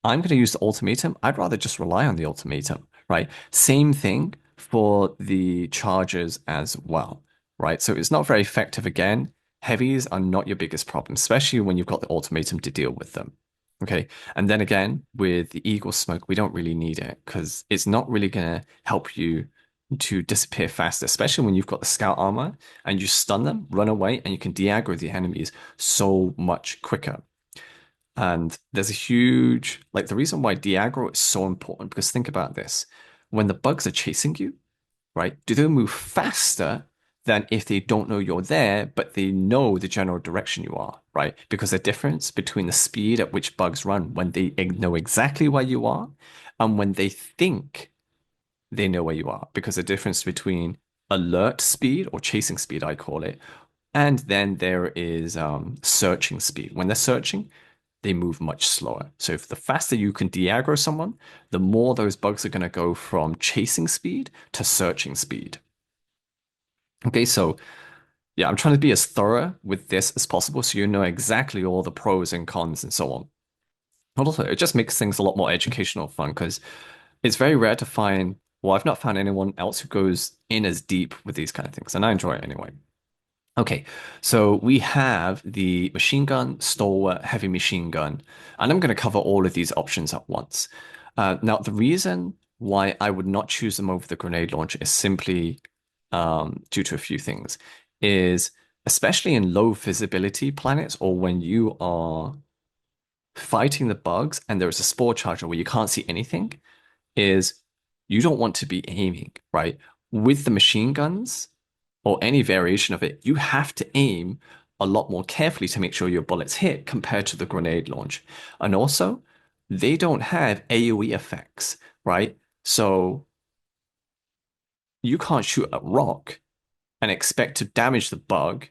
I'm going to use the ultimatum, I'd rather just rely on the ultimatum, right? Same thing for the charges as well, right? So it's not very effective again. Heavies are not your biggest problem, especially when you've got the ultimatum to deal with them. Okay. And then again, with the Eagle Smoke, we don't really need it because it's not really going to help you to disappear faster, especially when you've got the scout armor and you stun them, run away, and you can de-aggro the enemies so much quicker. And there's a huge, like, the reason why de-aggro is so important, because think about this. When the bugs are chasing you, right? Do they move faster than if they don't know you're there, but they know the general direction you are, right? Because the difference between the speed at which bugs run when they know exactly where you are and when they think they know where you are, because the difference between alert speed or chasing speed, I call it, and then there is searching speed. When they're searching, they move much slower. So if the faster you can de-aggro someone, the more those bugs are going to go from chasing speed to searching speed. Okay, so yeah, I'm trying to be as thorough with this as possible so you know exactly all the pros and cons and so on. But also, it just makes things a lot more educational fun because it's very rare to find, well, I've not found anyone else who goes in as deep with these kind of things, and I enjoy it anyway. Okay, so we have the machine gun, stalwart, heavy machine gun, and I'm going to cover all of these options at once. Now, the reason why I would not choose them over the grenade launcher is simply due to a few things. Is especially in low visibility planets or when you are fighting the bugs and there is a spore charger where you can't see anything, is you don't want to be aiming, right? With the machine guns or any variation of it, you have to aim a lot more carefully to make sure your bullets hit compared to the grenade launch. And also, they don't have AoE effects, right? So you can't shoot a rock and expect to damage the bug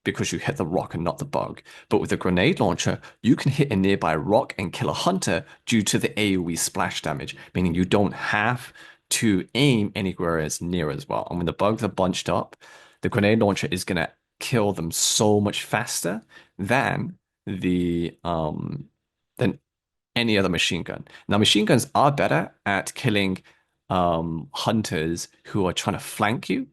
because you hit the rock and not the bug. But with a grenade launcher, you can hit a nearby rock and kill a hunter due to the AoE splash damage, meaning you don't have to aim anywhere as near as well. And when the bugs are bunched up, the grenade launcher is going to kill them so much faster than the than any other machine gun. Now, machine guns are better at killing hunters who are trying to flank you,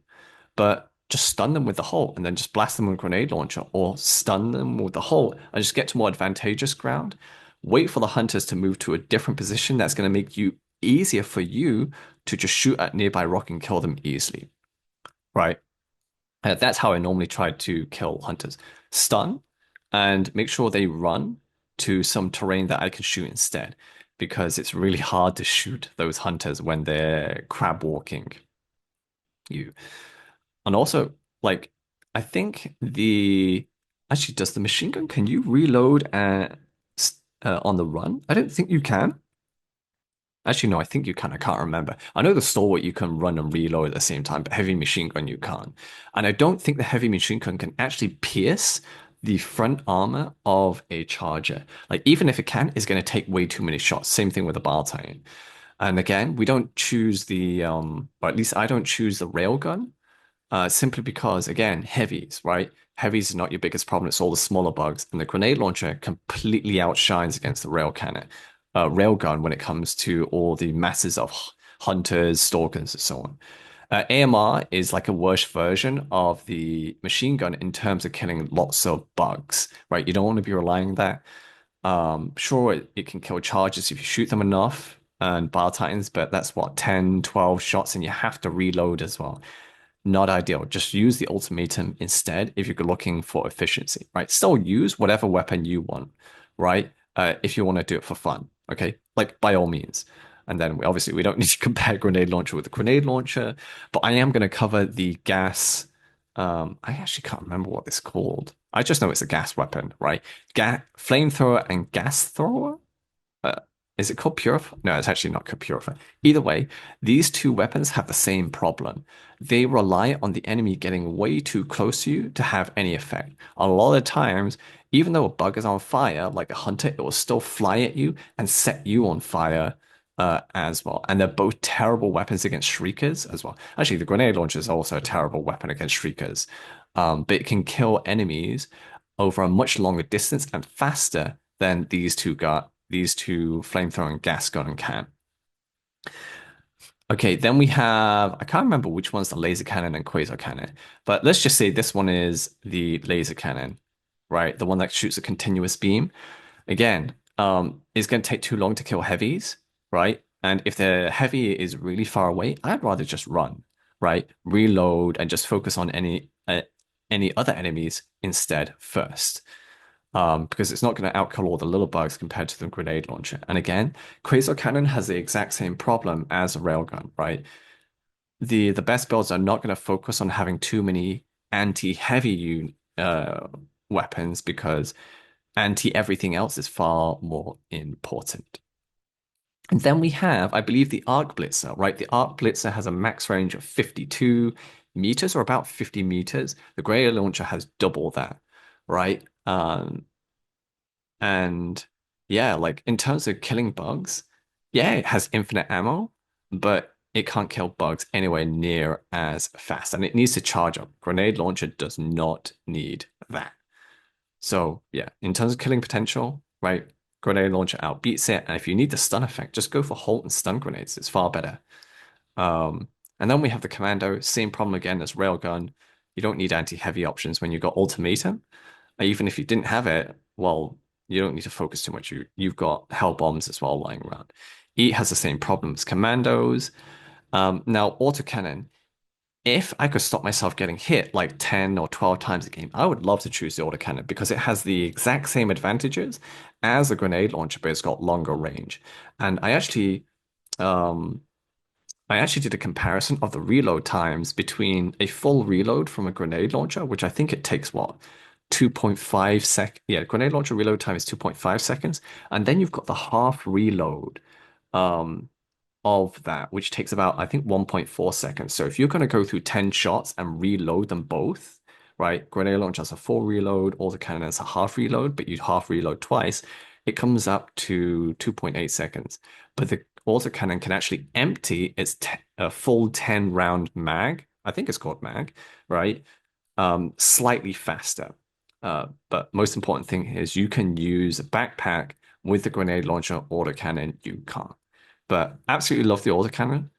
but just stun them with the hole and then just blast them with a grenade launcher or stun them with the hole and just get to more advantageous ground. Wait for the hunters to move to a different position that's going to make you easier for you to just shoot at nearby rock and kill them easily, right? That's how I normally try to kill hunters. Stun and make sure they run to some terrain that I can shoot instead, because it's really hard to shoot those hunters when they're crab walking you. And also, like, I think the actually, does the machine gun, can you reload on the run? I don't think you can. Actually, no, I think you can. I can't remember. I know the stalwart you can run and reload at the same time, but heavy machine gun you can't. And I don't think the heavy machine gun can actually pierce the front armor of a charger. Like, even if it can, it's going to take way too many shots. Same thing with a bar titan. And again, we don't choose or at least I don't choose the railgun simply because, again, heavies, right? Heavies are not your biggest problem. It's all the smaller bugs. And the grenade launcher completely outshines against the railgun when it comes to all the masses of hunters, stalkers, and so on. AMR is like a worse version of the machine gun in terms of killing lots of bugs, right? You don't want to be relying on that. Sure, it can kill charges if you shoot them enough and bar titans, but that's what, 10, 12 shots, and you have to reload as well. Not ideal. Just use the ultimatum instead if you're looking for efficiency, right? Still use whatever weapon you want, right? If you want to do it for fun, okay? Like by all means. And then obviously we don't need to compare grenade launcher with a grenade launcher, but I am going to cover the gas. I actually can't remember what it's called. I just know it's a gas weapon, right? Flamethrower and gas thrower. Uh, is it called Purify? No, it's actually not called Purify. Either way, these two weapons have the same problem. They rely on the enemy getting way too close to you to have any effect. A lot of times, even though a bug is on fire, like a hunter, it will still fly at you and set you on fire as well. And they're both terrible weapons against shriekers as well. Actually, the grenade launcher is also a terrible weapon against shriekers, but it can kill enemies over a much longer distance and faster than these two flamethrower and gas gun can. Okay, then we have, I can't remember which one's the laser cannon and quasar cannon, but let's just say this one is the laser cannon, right? The one that shoots a continuous beam. Again, it's going to take too long to kill heavies, right? And if the heavy is really far away, I'd rather just run, right? Reload and just focus on any other enemies instead first. Because it's not going to outkill all the little bugs compared to the grenade launcher. And again, Quasar Cannon has the exact same problem as a railgun, right? The best builds are not going to focus on having too many anti-heavy weapons because anti-everything else is far more important. And then we have, I believe, the Arc Blitzer, right? The Arc Blitzer has a max range of 52 meters or about 50 meters. The grenade launcher has double that, right? And yeah, like in terms of killing bugs, yeah, it has infinite ammo, but it can't kill bugs anywhere near as fast. And it needs to charge up. Grenade launcher does not need that. So yeah, in terms of killing potential, right? Grenade launcher outbeats it. And if you need the stun effect, just go for Halt and stun grenades. It's far better. And then we have the commando, same problem again as railgun. You don't need anti-heavy options when you've got ultimatum. Even if you didn't have it, well, you don't need to focus too much. You've got hell bombs as well lying around. It has the same problems. Commandos. Now autocannon. If I could stop myself getting hit like 10 or 12 times a game, I would love to choose the autocannon because it has the exact same advantages as a grenade launcher, but it's got longer range. And um, I actually did a comparison of the reload times between a full reload from a grenade launcher, which I think it takes what, 2.5 Yeah, grenade launcher reload time is 2.5 seconds. And then you've got the half reload um, of that, which takes about, I think, 1.4 seconds. So if you're going to go through 10 shots and reload them both, right? Grenade launcher has a full reload, autocannon has a half reload, but you half reload twice, it comes up to 2.8 seconds. But the autocannon can actually empty its a full 10 round mag. I think it's called mag, right? Slightly faster. But most important thing is you can use a backpack with the grenade launcher autocannon. You can't. But absolutely love the autocannon.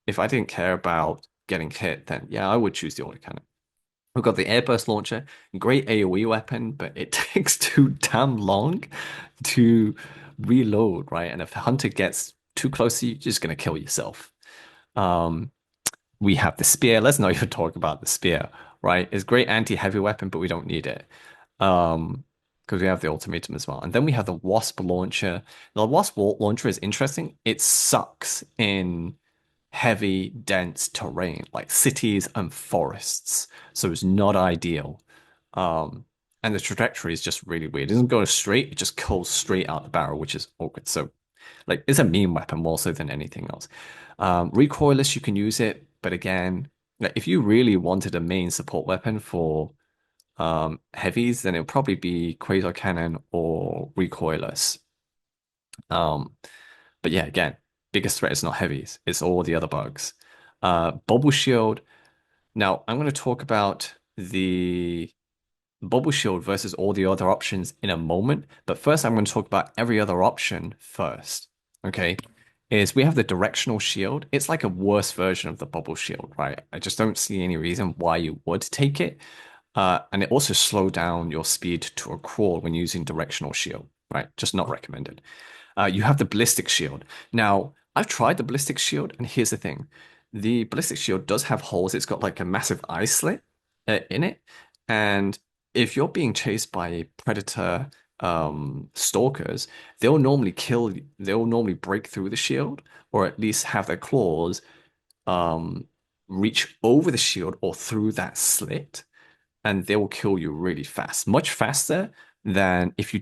If I didn't care about getting hit, then yeah, I would choose the autocannon. We've got the airburst launcher, great AoE weapon, but it takes too damn long to reload, right? And if a hunter gets too close to you, you're just gonna kill yourself. Um, we have the spear. Let's not even talk about the spear, right? It's great anti-heavy weapon, but we don't need it. Um, because we have the ultimatum as well. And then we have the Wasp launcher. The Wasp launcher is interesting. It sucks in heavy, dense terrain like cities and forests. So it's not ideal. Um, and the trajectory is just really weird. It doesn't go straight, it just goes straight out the barrel, which is awkward. So like it's a meme weapon more so than anything else. Recoilless, you can use it, but again, like if you really wanted a main support weapon for heavies, then it'll probably be Quasar Cannon or Recoilless. Um, but yeah, again, biggest threat is not heavies, it's all the other bugs. Bubble Shield. Now, I'm going to talk about the Bubble Shield versus all the other options in a moment, but first I'm going to talk about every other option first. Okay, is we have the directional shield. It's like a worse version of the bubble shield, right? I just don't see any reason why you would take it. And it also slow down your speed to a crawl when using directional shield, right? Just not recommended. You have the ballistic shield. Now, I've tried the ballistic shield, and here's the thing. The ballistic shield does have holes. It's got like a massive eye slit in it. And if you're being chased by predator stalkers, they'll normally break through the shield, or at least have their claws um, reach over the shield or through that slit, and they will kill you really fast, much faster than if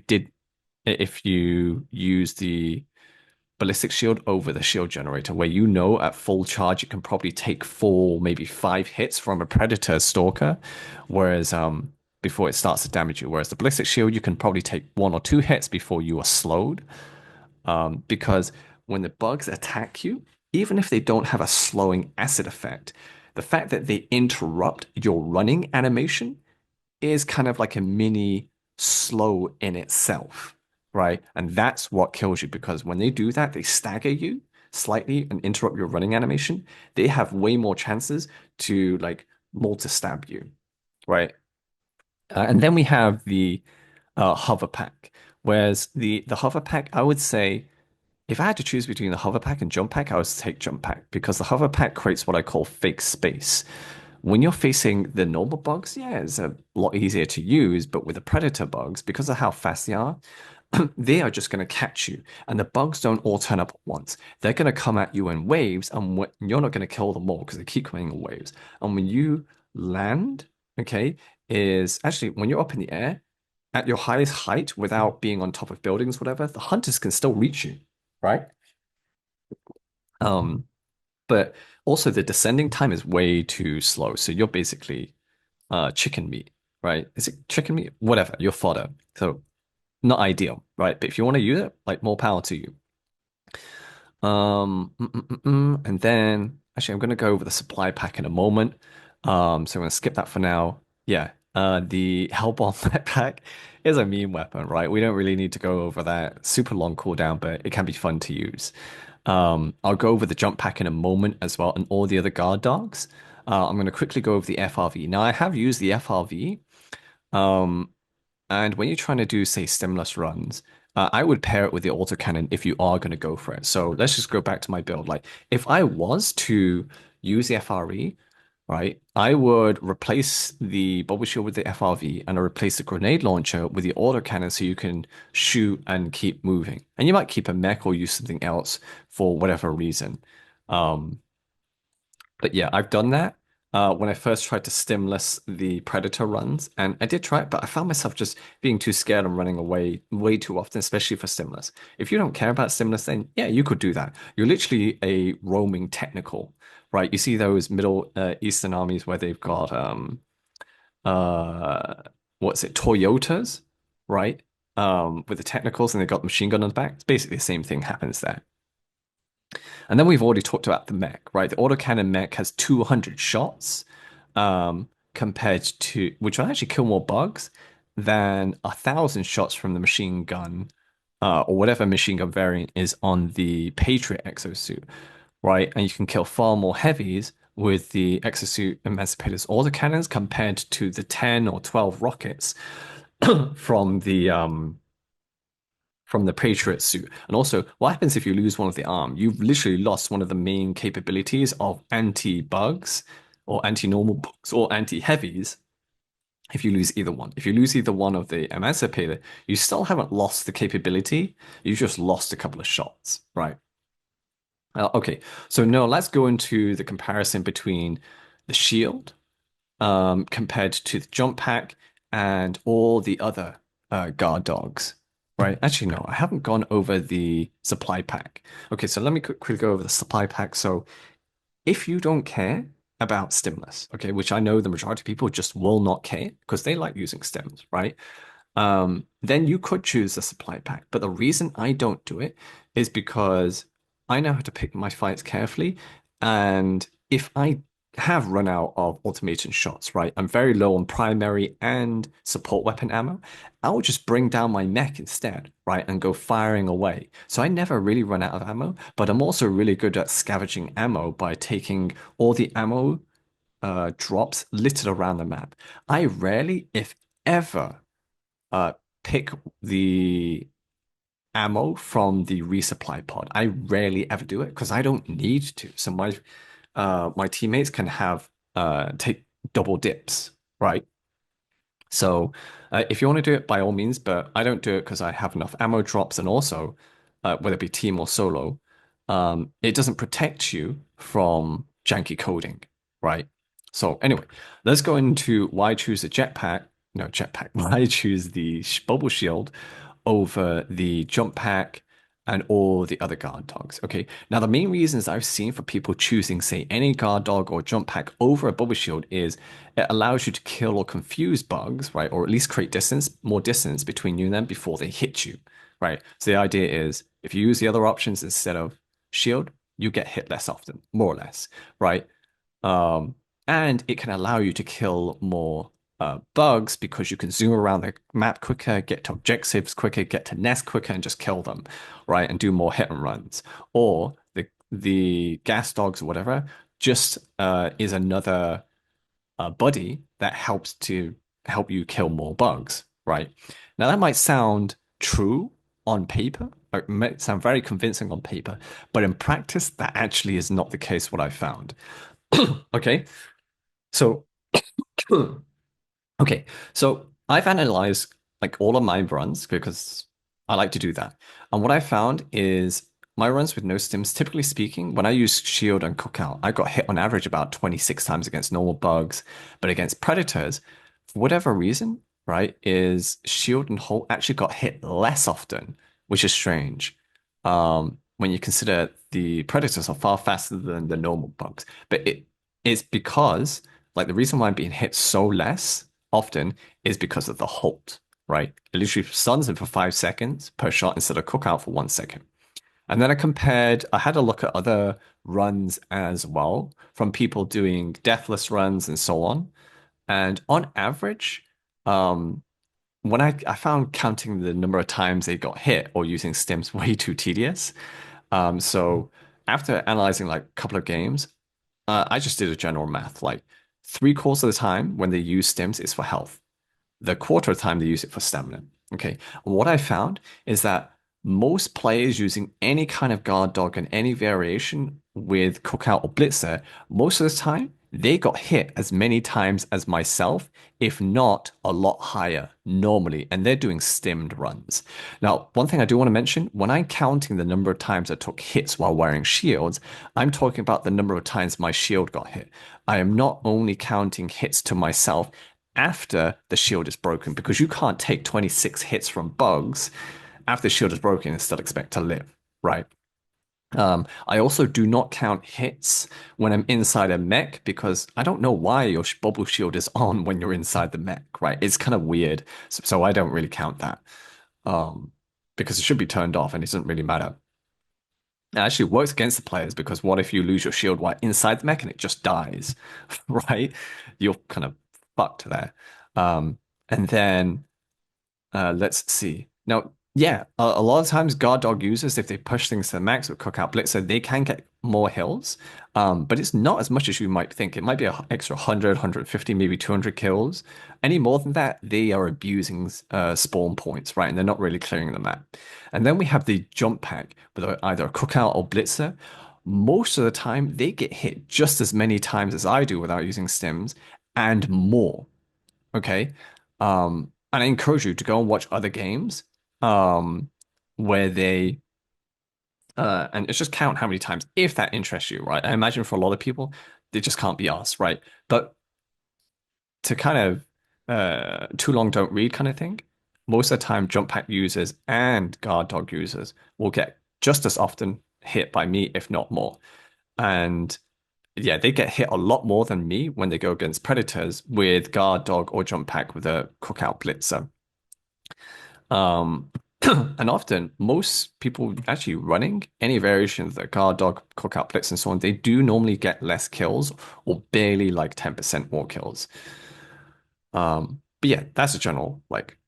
you use the ballistic shield over the shield generator, where you know at full charge it can probably take four, maybe five hits from a predator stalker, whereas before it starts to damage you. Whereas the ballistic shield, you can probably take one or two hits before you are slowed. Because when the bugs attack you, even if they don't have a slowing acid effect, the fact that they interrupt your running animation is kind of like a mini slow in itself, right? And that's what kills you because when they do that, they stagger you. slightly and interrupt your running animation, they have way more chances to like mortar stab you, right? And then we have the hover pack. Whereas the hover pack, I would say if I had to choose between the hover pack and jump pack, I would take jump pack because the hover pack creates what I call fake space. When you're facing the normal bugs, yeah, it's a lot easier to use, but with the predator bugs, because of how fast they are, they are just going to catch you. And the bugs don't all turn up at once. They're going to come at you in waves, and you're not going to kill them all because they keep coming in waves. And when you land, okay, is actually when you're up in the air at your highest height without being on top of buildings, whatever, the hunters can still reach you, right? Um, but also the descending time is way too slow. So you're basically chicken meat, right? Is it chicken meat? Whatever, you're fodder. So not ideal, right? But if you want to use it, like more power to you. And then actually, I'm going to go over the supply pack in a moment. So I'm going to skip that for now. Yeah, the Hellbomb backpack is a meme weapon, right? We don't really need to go over that. Super long cooldown, but it can be fun to use. I'll go over the jump pack in a moment as well, and all the other guard dogs. I'm going to quickly go over the FRV. Now, I have used the FRV. Um, and when you're trying to do, say, stimulus runs, I would pair it with the autocannon if you are going to go for it. So let's just go back to my build. Like, if I was to use the FRE, right, I would replace the bubble shield with the FRV and I replace the grenade launcher with the autocannon so you can shoot and keep moving. And you might keep a mech or use something else for whatever reason. Um, but yeah, I've done that when I first tried to stimulus the Predator runs, and I did try it, but I found myself just being too scared and running away way too often, especially for stimulus. If you don't care about stimulus, then yeah, you could do that. You're literally a roaming technical, right? You see those Middle Eastern armies where they've got uh what's it, Toyotas, right? With the technicals and they've got the machine gun on the back. It's basically the same thing happens there. And then we've already talked about the mech, right? The autocannon mech has 200 shots, compared to which will actually kill more bugs than 1,000 shots from the machine gun, or whatever machine gun variant is on the Patriot exosuit, right? And you can kill far more heavies with the exosuit emancipators autocannons compared to the 10 or 12 rockets from the Patriot suit. And also, what happens if you lose one of the arm? You've literally lost one of the main capabilities of anti-bugs or anti-normal bugs or anti-heavies if you lose either one. If you lose either one of the Emancipator, you still haven't lost the capability. You just lost a couple of shots, right? Okay, so now let's go into the comparison between the shield compared to the jump pack and all the other guard dogs. Right. Actually, no, I haven't gone over the supply pack. Okay, so let me quickly go over the supply pack. So if you don't care about stimulus, okay, which I know the majority of people just will not care because they like using stims, right? Then you could choose the supply pack. But the reason I don't do it is because I know how to pick my fights carefully. And if I have run out of automation shots, right? I'm very low on primary and support weapon ammo. I will just bring down my mech instead, right? And go firing away. So I never really run out of ammo, but I'm also really good at scavenging ammo by taking all the ammo drops littered around the map. I rarely, if ever, uh, pick the ammo from the resupply pod. I rarely ever do it because I don't need to. So my teammates can have take double dips, right? So if you want to do it, by all means, but I don't do it because I have enough ammo drops, and also whether it be team or solo, it doesn't protect you from janky coding, right? So anyway, let's go into why I choose the jetpack. No, jetpack. Why I choose the bubble shield over the jump pack and all the other guard dogs. Okay. Now, the main reasons I've seen for people choosing, say, any guard dog or jump pack over a bubble shield is it allows you to kill or confuse bugs, right? Or at least create distance, more distance between you and them before they hit you, right? So the idea is if you use the other options instead of shield, you get hit less often, more or less, right? Um, and it can allow you to kill more bugs because you can zoom around the map quicker, get to objectives quicker, get to nests quicker, and just kill them, right? And do more hit and runs. Or the gas dogs or whatever just is another buddy that helps to help you kill more bugs, right? Now that might sound true on paper, or it might sound very convincing on paper, but in practice, that actually is not the case. What I found. Okay, so okay, so I've analyzed like all of my runs because I like to do that. And what I found is my runs with no stims, typically speaking, when I use shield and cookout, I got hit on average about 26 times against normal bugs, but against predators, for whatever reason, right, is shield and hold actually got hit less often, which is strange. When you consider the predators are far faster than the normal bugs. But it's because like the reason why I'm being hit so less often is because of the halt, right? It literally stuns him for 5 seconds per shot instead of cookout for 1 second. And then I had a look at other runs as well from people doing deathless runs and so on. And on average, um, when I found counting the number of times they got hit or using stims way too tedious. So after analyzing like a couple of games, I just did a general math. Like 3/4 of the time when they use stims is for health. The quarter of the time they use it for stamina. Okay. And what I found is that most players using any kind of guard dog and any variation with cookout or blitzer, most of the time they got hit as many times as myself, if not a lot higher normally, and they're doing stimmed runs. Now, one thing I do want to mention, when I'm counting the number of times I took hits while wearing shields, I'm talking about the number of times my shield got hit. I am not only counting hits to myself after the shield is broken, because you can't take 26 hits from bugs after the shield is broken and still expect to live, right? I also do not count hits when I'm inside a mech because I don't know why your bubble shield is on when you're inside the mech, right? It's kind of weird. So I don't really count that because it should be turned off and it doesn't really matter. It actually works against the players because what if you lose your shield while inside the mech and it just dies, right? You're kind of fucked there. And then let's see. Now, yeah, a lot of times guard dog users, if they push things to the max with cookout blitzer, they can get more hills. But it's not as much as you might think. It might be an extra 100, 150, maybe 200 kills. Any more than that, they are abusing spawn points, right? And they're not really clearing the map. And then we have the jump pack with either a cookout or blitzer. Most of the time, they get hit just as many times as I do without using stims and more. Okay. And I encourage you to go and watch other games where they and it's just count how many times if that interests you, right? I imagine for a lot of people, they just can't be asked, right? But to kind of too long don't read kind of thing, most of the time jump pack users and guard dog users will get just as often hit by me, if not more. And yeah, they get hit a lot more than me when they go against predators with guard dog or jump pack with a cookout blitzer. Um, and often most people actually running any variation of the guard dog, cookout blitz, and so on, they do normally get less kills or barely like 10% more kills. But yeah, that's a general like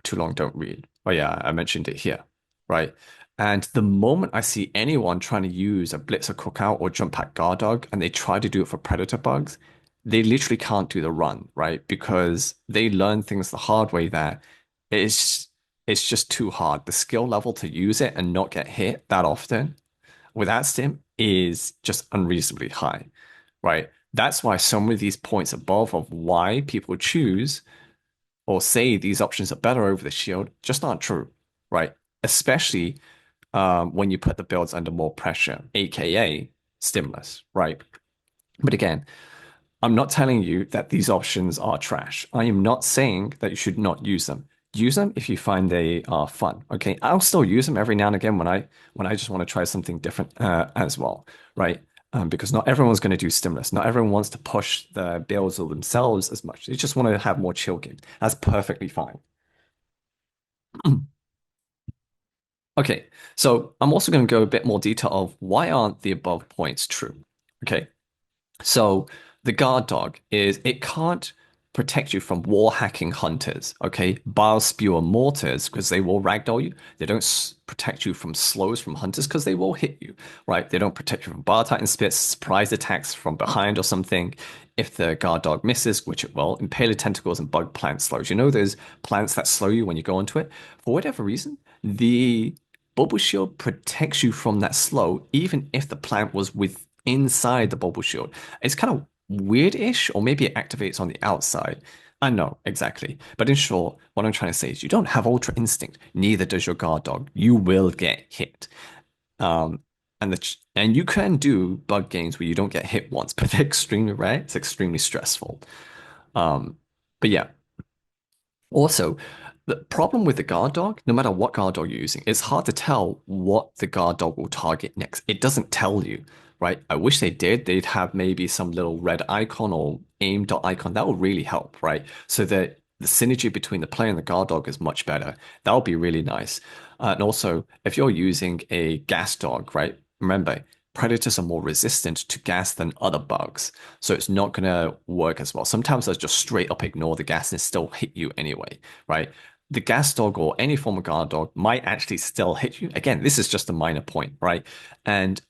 too long don't read. Oh yeah, I mentioned it here, right? And the moment I see anyone trying to use a blitzer cookout or jump pack guard dog and they try to do it for predator bugs, they literally can't do the run, right? Because they learn things the hard way that it's it's just too hard. The skill level to use it and not get hit that often with that stim is just unreasonably high, right? That's why some of these points above of why people choose or say these options are better over the shield just aren't true, right? Especially when you put the builds under more pressure, aka stimulus, right? But again, I'm not telling you that these options are trash. I am not saying that you should not use them. Use them if you find they are fun. Okay, I'll still use them every now and again when I just want to try something different as well, right? Because not everyone's going to do stimulus. Not everyone wants to push the builds of themselves as much. They just want to have more chill games. That's perfectly fine. Okay, so I'm also going to go a bit more detail of why aren't the above points true? Okay, so the guard dog is it can't. protect you from wall hacking hunters, okay? Bile spewer mortars, because they will ragdoll you. They don't protect you from slows from hunters, because they will hit you, right? They don't protect you from bar titan spits, surprise attacks from behind or something. If the guard dog misses, which it will, impaler tentacles and bug plant slows. You know those plants that slow you when you go into it? For whatever reason, the bubble shield protects you from that slow, even if the plant was inside the bubble shield. It's kind of weird-ish, or maybe it activates on the outside. I know, exactly. But in short, what I'm trying to say is you don't have Ultra Instinct, neither does your guard dog. You will get hit. Um, and you can do bug games where you don't get hit once, but they're extremely rare. It's extremely stressful. Um, but yeah, also, the problem with the guard dog, no matter what guard dog you're using, it's hard to tell what the guard dog will target next. It doesn't tell you, right? I wish they did. They'd have maybe some little red icon or aim dot icon. That would really help, right? So that the synergy between the player and the guard dog is much better. That would be really nice. And also, if you're using a gas dog, right? Remember, predators are more resistant to gas than other bugs. So it's not going to work as well. Sometimes they'll just straight up ignore the gas and still hit you anyway, right? The gas dog or any form of guard dog might actually still hit you. Again, this is just a minor point, right? And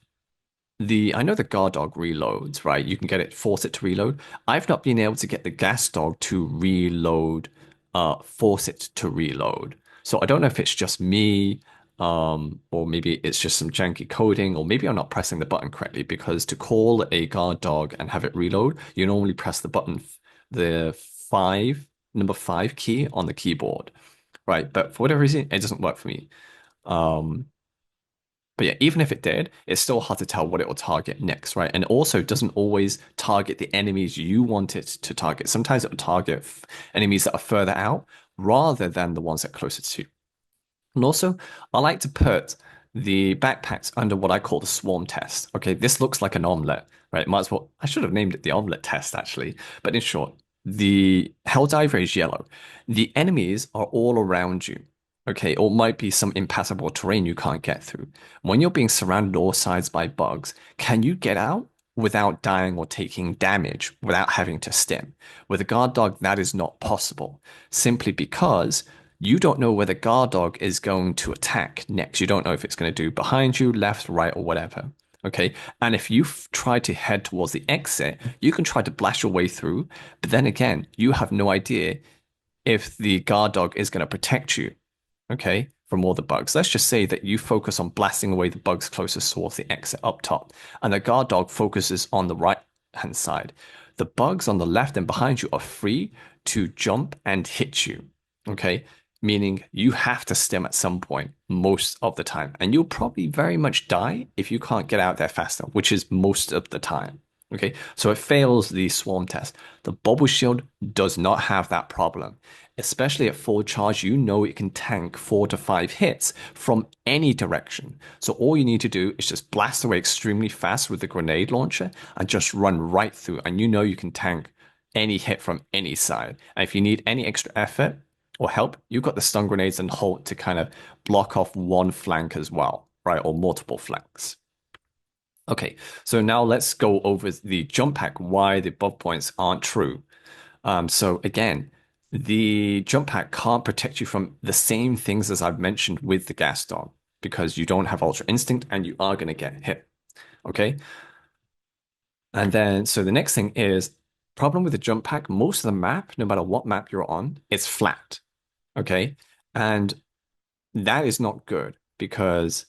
I know the guard dog reloads, right? You can get it, force it to reload. I've not been able to get the gas dog to reload, force it to reload. So I don't know if it's just me, or maybe it's just some janky coding, or maybe I'm not pressing the button correctly because to call a guard dog and have it reload, you normally press the button, the number five key on the keyboard, right? But for whatever reason, it doesn't work for me. Um, but yeah, even if it did, it's still hard to tell what it will target next, right? And also doesn't always target the enemies you want it to target. Sometimes it will target enemies that are further out rather than the ones that are closer to you. And also, I like to put the backpacks under what I call the swarm test. Okay, this looks like an omelet, right? Might as well, I should have named it the omelet test actually. But in short, the Helldiver is yellow. The enemies are all around you. Okay, or might be some impassable terrain you can't get through. When you're being surrounded all sides by bugs, can you get out without dying or taking damage without having to stim? With a guard dog, that is not possible, simply because you don't know where the guard dog is going to attack next. You don't know if it's going to do behind you, left, right, or whatever. Okay. And if you try to head towards the exit, you can try to blast your way through. But then again, you have no idea if the guard dog is going to protect you, okay, from all the bugs. Let's just say that you focus on blasting away the bugs closest towards the exit up top, and the guard dog focuses on the right hand side. The bugs on the left and behind you are free to jump and hit you, okay? Meaning you have to stim at some point most of the time, and you'll probably very much die if you can't get out there faster, which is most of the time. Okay, so it fails the swarm test. The bubble shield does not have that problem. Especially at full charge, you know it can tank 4 to 5 hits from any direction. So all you need to do is just blast away extremely fast with the grenade launcher and just run right through. And you know you can tank any hit from any side. And if you need any extra effort or help, you've got the stun grenades and halt to kind of block off one flank as well, right? Or multiple flanks. Okay, so now let's go over the jump pack, why the above points aren't true. So again, the jump pack can't protect you from the same things as I've mentioned with the gas dog because you don't have Ultra Instinct and you are going to get hit. Okay. And then, so the next thing is problem with the jump pack, most of the map, no matter what map you're on, it's flat. Okay. And that is not good because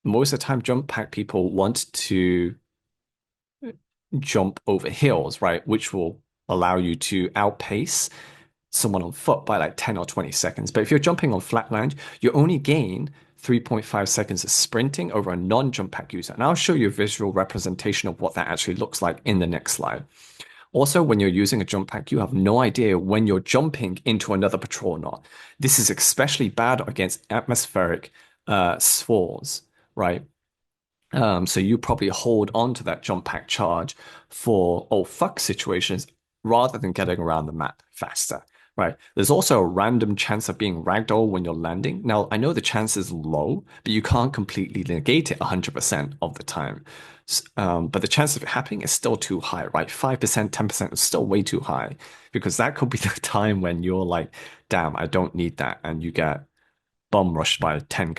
most of the time, jump pack people want to jump over hills, right? Which will allow you to outpace someone on foot by like 10 or 20 seconds. But if you're jumping on flatland, you only gain 3.5 seconds of sprinting over a non-jump pack user. And I'll show you a visual representation of what that actually looks like in the next slide. Also, when you're using a jump pack, you have no idea when you're jumping into another patrol or not. This is especially bad against atmospheric spores, right? So you probably hold on to that jump pack charge for oh fuck situations rather than getting around the map faster. right? There's also a random chance of being ragdoll when you're landing. Now, I know the chance is low, but you can't completely negate it 100% of the time. But the chance of it happening is still too high, right? 5%, 10% is still way too high because that could be the time when you're like, damn, I don't need that. And you get bum rushed by 10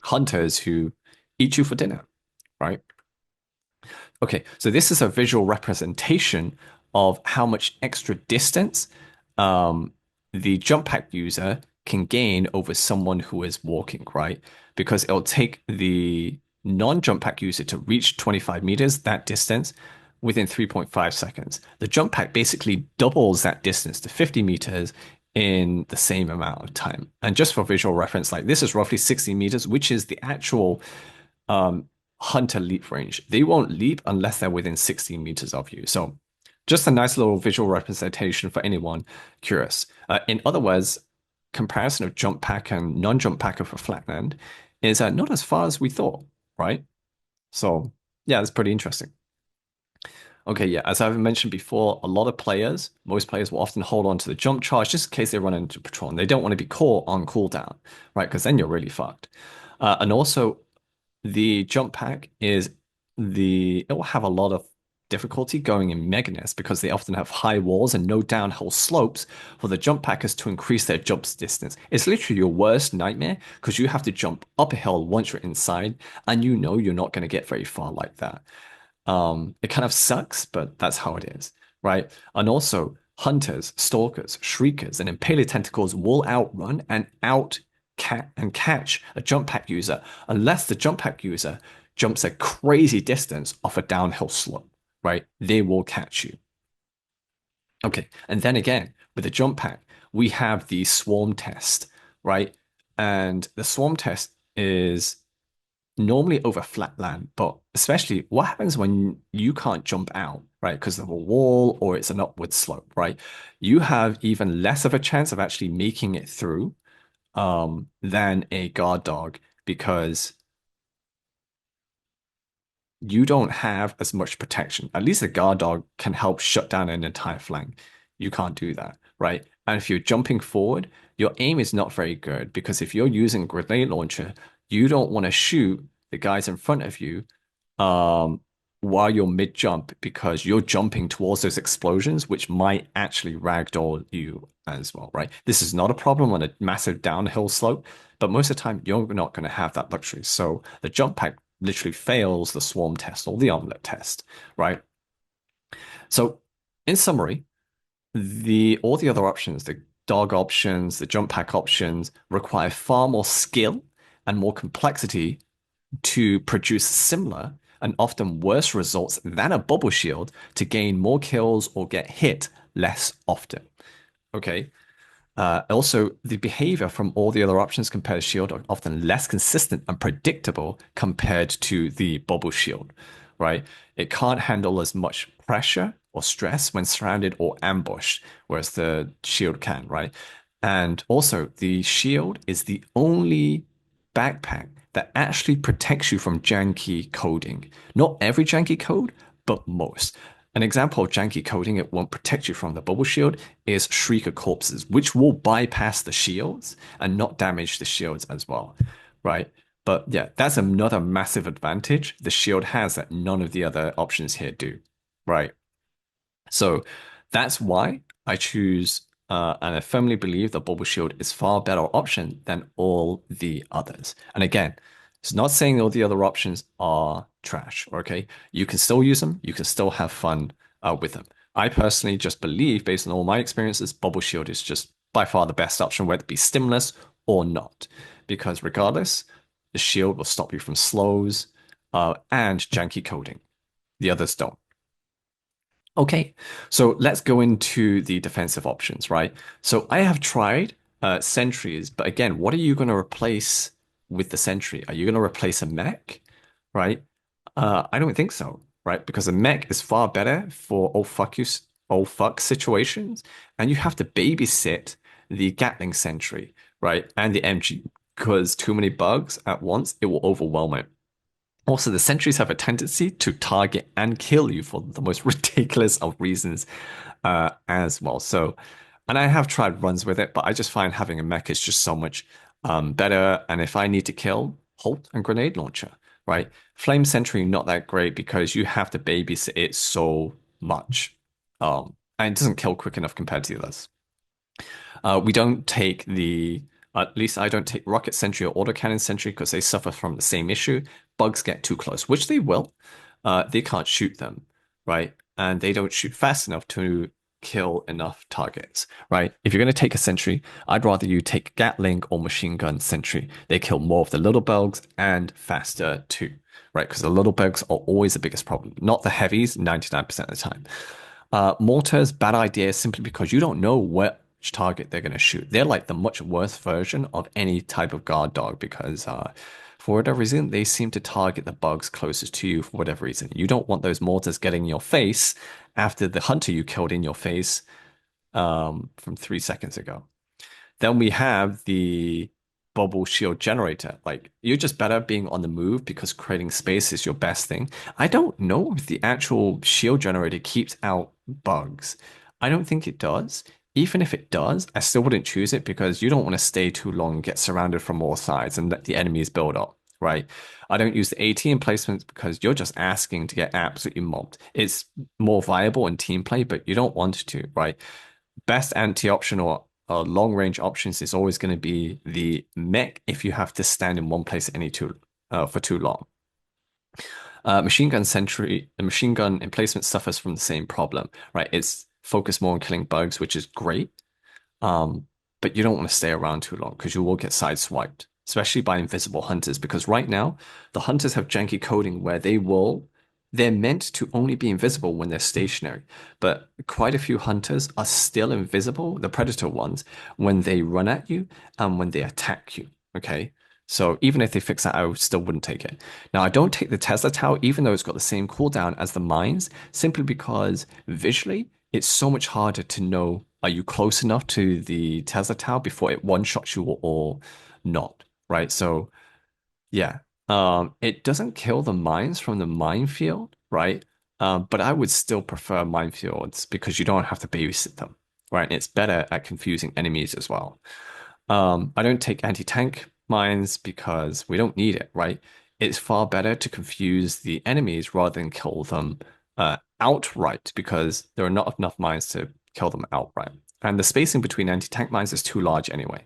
hunters who eat you for dinner, right? Okay, so this is a visual representation of how much extra distance um, the jump pack user can gain over someone who is walking, right? Because it'll take the non-jump pack user to reach 25 meters, that distance, within 3.5 seconds. The jump pack basically doubles that distance to 50 meters in the same amount of time. And just for visual reference, like this is roughly 60 meters, which is the actual um, hunter leap range. They won't leap unless they're within 16 meters of you. So just a nice little visual representation for anyone curious. In other words, comparison of jump pack and non-jump packer for Flatland is not as far as we thought, right? So yeah, it's pretty interesting. Okay, yeah, as I've mentioned before, a lot of players, most players will often hold on to the jump charge just in case they run into patrol. And they don't want to be caught on cooldown, right? Because then you're really fucked. And also, the jump pack is it will have a lot of difficulty going in Meganess because they often have high walls and no downhill slopes for the jump packers to increase their jump distance. It's literally your worst nightmare because you have to jump up a hill once you're inside and you know you're not going to get very far like that. It kind of sucks, but that's how it is, right? And also, hunters, stalkers, shriekers, and impaler tentacles will outrun and catch a jump pack user unless the jump pack user jumps a crazy distance off a downhill slope, right? They will catch you. Okay, and then again, with the jump pack, we have the swarm test, right? And the swarm test is normally over flat land, but especially what happens when you can't jump out, right? Because of a wall or it's an upward slope, right? You have even less of a chance of actually making it through than a guard dog because you don't have as much protection. At least a guard dog can help shut down an entire flank. You can't do that, right? And if you're jumping forward, your aim is not very good because if you're using grenade launcher, you don't want to shoot the guys in front of you um, while you're mid jump because you're jumping towards those explosions, which might actually ragdoll you as well, right? This is not a problem on a massive downhill slope, but most of the time you're not going to have that luxury. So the jump pack literally fails the swarm test or the omelet test, right? So in summary, the all the other options, the dog options, the jump pack options, require far more skill and more complexity to produce similar and often worse results than a bubble shield to gain more kills or get hit less often. Okay. Also, the behavior from all the other options compared to shield are often less consistent and predictable compared to the bubble shield, right? It can't handle as much pressure or stress when surrounded or ambushed, whereas the shield can, right? And also, the shield is the only backpack that actually protects you from janky coding. Not every janky code, but most. An example of janky coding it won't protect you from the bubble shield is Shrieker corpses, which will bypass the shields and not damage the shields as well, right? But yeah, that's another massive advantage the shield has that none of the other options here do, right? So that's why I choose, and I firmly believe the bubble shield is far better option than all the others. And again, it's not saying all the other options are trash, okay? You can still use them, you can still have fun with them. I personally just believe, based on all my experiences, bubble shield is just by far the best option, whether it be stimulus or not. Because regardless, the shield will stop you from slows and janky coding. The others don't. Okay, so let's go into the defensive options, right? So I have tried sentries, but again, what are you going to replace with the sentry? Are you going to replace a mech, right? I don't think so, right? Because a mech is far better for oh fuck situations, and you have to babysit the Gatling sentry, right? And the MG, because too many bugs at once, it will overwhelm it. Also, the sentries have a tendency to target and kill you for the most ridiculous of reasons as well. So, and I have tried runs with it, but I just find having a mech is just so much better. And if I need to kill, Halt and Grenade Launcher, right? Flame Sentry, not that great because you have to babysit it so much. And it doesn't kill quick enough compared to the others. We don't take at least I don't take Rocket Sentry or Autocannon Sentry because they suffer from the same issue. Bugs get too close, which they will. They can't shoot them, right? And they don't shoot fast enough to kill enough targets, right? If you're going to take a sentry, I'd rather you take Gatling or Machine Gun Sentry. They kill more of the little bugs and faster too, right? Because the little bugs are always the biggest problem, not the heavies 99% of the time. Mortars, bad idea simply because you don't know which target they're going to shoot. They're like the much worse version of any type of guard dog because for whatever reason, they seem to target the bugs closest to you for whatever reason. You don't want those mortars getting in your face after the hunter you killed in your face from 3 seconds ago. Then we have the bubble shield generator. Like you're just better being on the move because creating space is your best thing. I don't know if the actual shield generator keeps out bugs. I don't think it does. Even if it does, I still wouldn't choose it because you don't want to stay too long and get surrounded from all sides and let the enemies build up, right? I don't use the AT emplacements because you're just asking to get absolutely mobbed. It's more viable in team play, but you don't want to, right? Best anti-option or long range options is always going to be the mech if you have to stand in one place for too long. Machine gun sentry, the machine gun emplacement suffers from the same problem, right? It's focused more on killing bugs, which is great. Um, but you don't want to stay around too long because you will get sideswiped, especially by invisible hunters. Because right now, the hunters have janky coding where they're meant to only be invisible when they're stationary. But quite a few hunters are still invisible, the predator ones, when they run at you and when they attack you. Okay. So even if they fix that, I still wouldn't take it. Now, I don't take the Tesla Tower, even though it's got the same cooldown as the mines, simply because visually it's so much harder to know are you close enough to the Tesla Tower before it one-shots you or not, right? So yeah, it doesn't kill the mines from the minefield, right? But I would still prefer minefields because you don't have to babysit them, right? And it's better at confusing enemies as well. I don't take anti-tank mines because we don't need it, right? It's far better to confuse the enemies rather than kill them outright because there are not enough mines to kill them outright. And the spacing between anti-tank mines is too large anyway,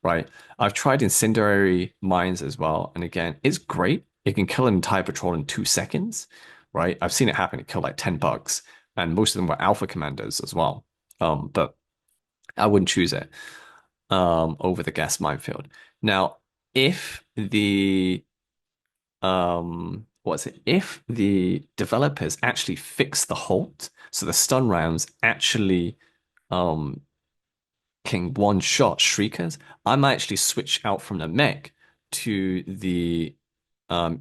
right? I've tried incendiary mines as well, and again, it's great. It can kill an entire patrol in 2 seconds, right? I've seen it happen to kill like 10 bugs, and most of them were alpha commanders as well. But I wouldn't choose it over the gas minefield. Now, if the what's it? If the developers actually fix the halt, so the stun rounds actually um can one shot shriekers, I might actually switch out from the mech to the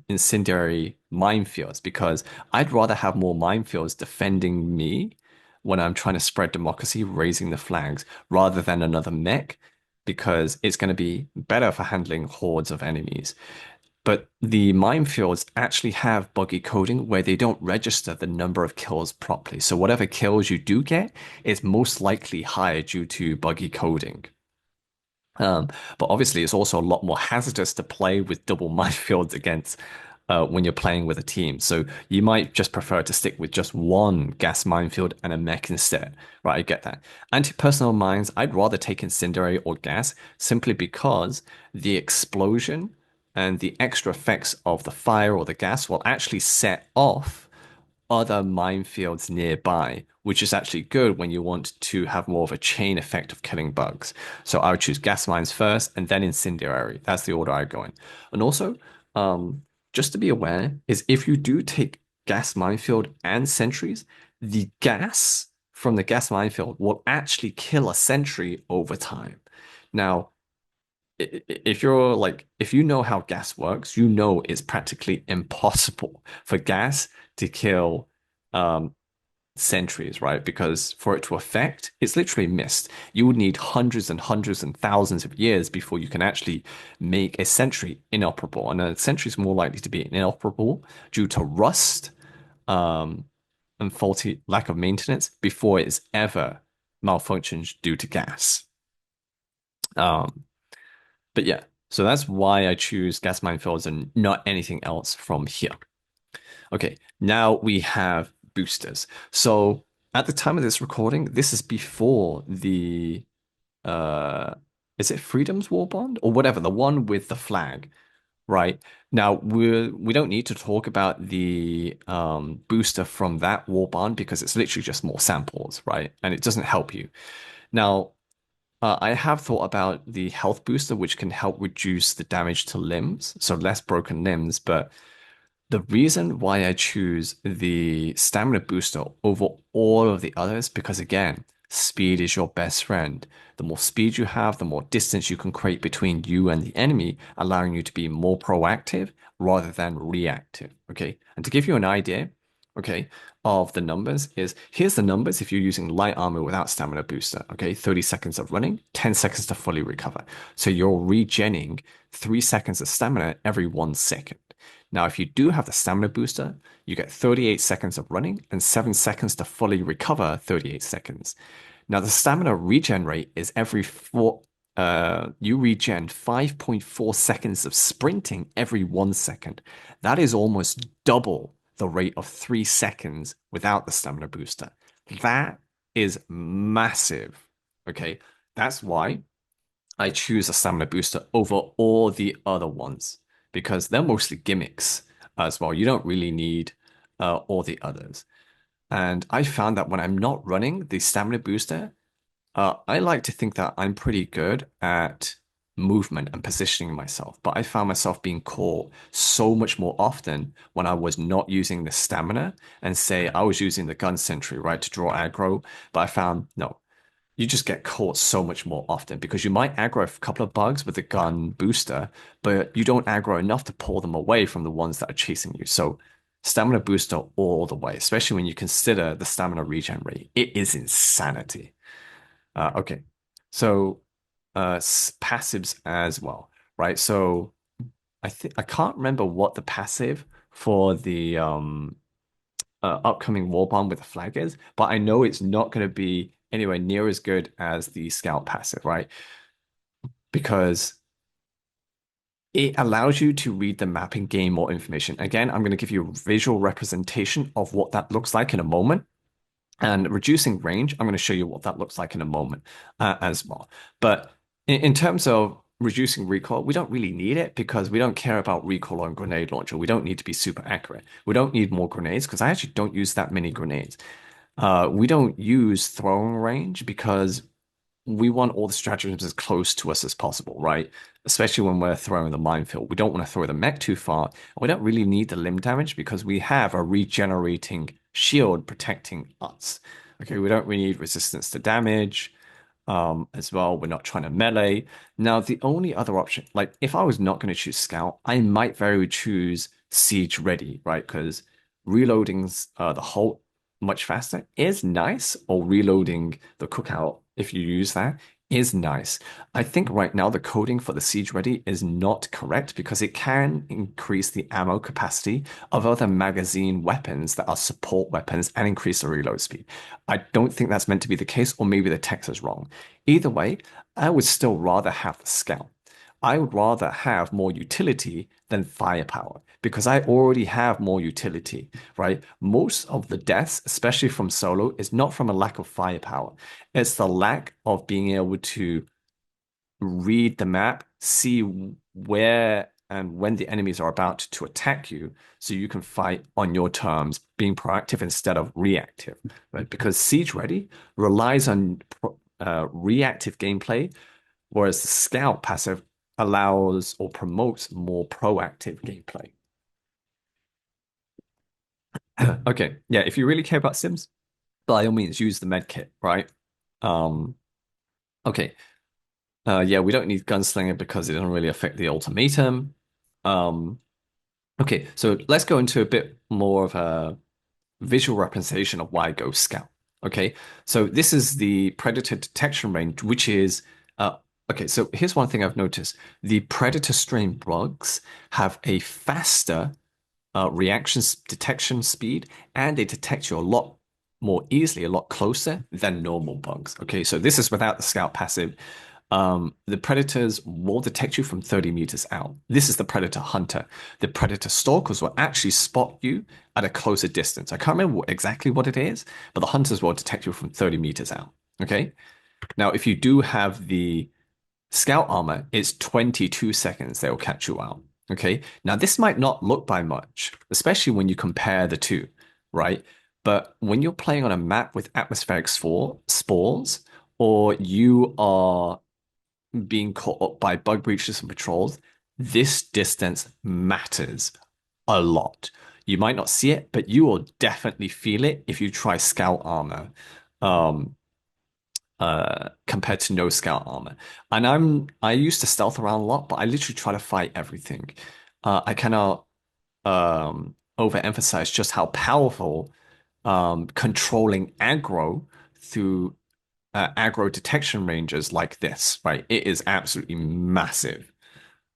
incendiary minefields because I'd rather have more minefields defending me when I'm trying to spread democracy, raising the flags, rather than another mech, because it's going to be better for handling hordes of enemies. But the minefields actually have buggy coding where they don't register the number of kills properly. So whatever kills you do get is most likely higher due to buggy coding. But obviously, it's also a lot more hazardous to play with double minefields against when you're playing with a team. So you might just prefer to stick with just one gas minefield and a mech instead. Right, I get that. Anti-personnel mines, I'd rather take incendiary or gas simply because the explosion and the extra effects of the fire or the gas will actually set off other minefields nearby, which is actually good when you want to have more of a chain effect of killing bugs. So I would choose gas mines first and then incendiary. That's the order I go in. And also, just to be aware, is if you do take gas minefield and sentries, the gas from the gas minefield will actually kill a sentry over time. Now, if you know how gas works, you know it's practically impossible for gas to kill um sentries, right? Because for it to affect, it's literally missed. You would need hundreds and hundreds and thousands of years before you can actually make a sentry inoperable. And a sentry is more likely to be inoperable due to rust, um, and faulty lack of maintenance before it's ever malfunctions due to gas. Um, but yeah, so that's why I choose gas minefields and not anything else from here. Okay, now we have boosters. So at the time of this recording, this is before the uh is it Freedom's Warbond or whatever, the one with the flag, right? Now we don't need to talk about the booster from that Warbond because it's literally just more samples, right? And it doesn't help you. Now, I have thought about the health booster, which can help reduce the damage to limbs, so less broken limbs, but the reason why I choose the stamina booster over all of the others, because again, speed is your best friend. The more speed you have, the more distance you can create between you and the enemy, allowing you to be more proactive rather than reactive. Okay. And to give you an idea, okay, of the numbers is here's the numbers if you're using light armor without stamina booster. Okay. 30 seconds of running, 10 seconds to fully recover. So you're regenning 3 seconds of stamina every 1 second. Now, if you do have the stamina booster, you get 38 seconds of running and 7 seconds to fully recover 38 seconds. Now, the stamina regen rate is every four, you regen 5.4 seconds of sprinting every 1 second. That is almost double the rate of 3 seconds without the stamina booster. That is massive. Okay. That's why I choose a stamina booster over all the other ones because they're mostly gimmicks as well. You don't really need all the others. And I found that when I'm not running the stamina booster, I like to think that I'm pretty good at movement and positioning myself. But I found myself being caught so much more often when I was not using the stamina and say I was using the gun sentry, right, to draw aggro. But I found no, you just get caught so much more often because you might aggro a couple of bugs with the gun booster, but you don't aggro enough to pull them away from the ones that are chasing you. So stamina booster all the way, especially when you consider the stamina regen rate. It is insanity. Okay, so passives as well, right? So I think I can't remember what the passive for the upcoming Warbond with the flag is, but I know it's not going to be anywhere near as good as the Scout passive, right? Because it allows you to read the map and gain more information. Again, I'm going to give you a visual representation of what that looks like in a moment. And reducing range, I'm going to show you what that looks like in a moment as well. But in terms of reducing recoil, we don't really need it because we don't care about recoil on grenade launcher. We don't need to be super accurate. We don't need more grenades because I actually don't use that many grenades. We don't use throwing range because we want all the stratagems as close to us as possible, right? Especially when we're throwing the minefield. We don't want to throw the mech too far. We don't really need the limb damage because we have a regenerating shield protecting us. Okay, we don't really need resistance to damage as well. We're not trying to melee. Now, the only other option, like if I was not going to choose Scout, I might very well choose Siege Ready, right? Because reloading the Halt much faster is nice, or reloading the Cookout, if you use that, is nice. I think right now the coding for the Siege Ready is not correct because it can increase the ammo capacity of other magazine weapons that are support weapons and increase the reload speed. I don't think that's meant to be the case, or maybe the text is wrong. Either way, I would still rather have the Scout. I would rather have more utility than firepower because I already have more utility, right? Most of the deaths, especially from solo, is not from a lack of firepower. It's the lack of being able to read the map, see where and when the enemies are about to attack you, so you can fight on your terms, being proactive instead of reactive, right? Because Siege Ready relies on reactive gameplay, whereas the Scout passive allows or promotes more proactive gameplay. Okay, yeah, if you really care about Sims, by all means use the med kit, right? Um, okay. Yeah, we don't need Gunslinger because it doesn't really affect the ultimatum. Um, okay, so let's go into a bit more of a visual representation of why I go scout. Okay, so this is the predator detection range, which is okay. So here's one thing I've noticed: the predator strain bugs have a faster detection speed, and they detect you a lot more easily, a lot closer than normal bugs. Okay, so this is without the scout passive. The predators will detect you from 30 meters out. This is the predator hunter. The predator stalkers will actually spot you at a closer distance. I can't remember exactly what it is, but the hunters will detect you from 30 meters out. Okay. Now, if you do have the scout armor, it's 22 seconds they'll catch you out. Okay. Now, this might not look by much, especially when you compare the two, right? But when you're playing on a map with atmospheric spores, or you are being caught up by bug breaches and patrols, this distance matters a lot. You might not see it, but you will definitely feel it if you try scout armor um, compared to no scout armor. And I used to stealth around a lot, but I literally try to fight everything. I cannot overemphasize just how powerful controlling aggro through aggro detection ranges like this, right? It is absolutely massive,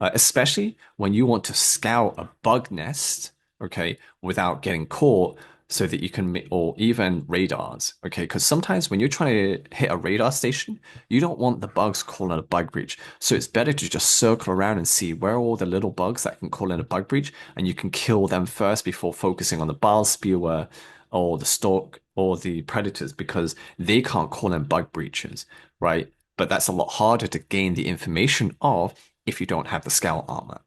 especially when you want to scout a bug nest, okay, without getting caught so that you can, or even radars, okay? Because sometimes when you're trying to hit a radar station, you don't want the bugs calling a bug breach. So it's better to just circle around and see where are all the little bugs that can call in a bug breach, and you can kill them first before focusing on the bile spewer or the stalk or the predators because they can't call in bug breaches, right? But that's a lot harder to gain the information of if you don't have the scout armor,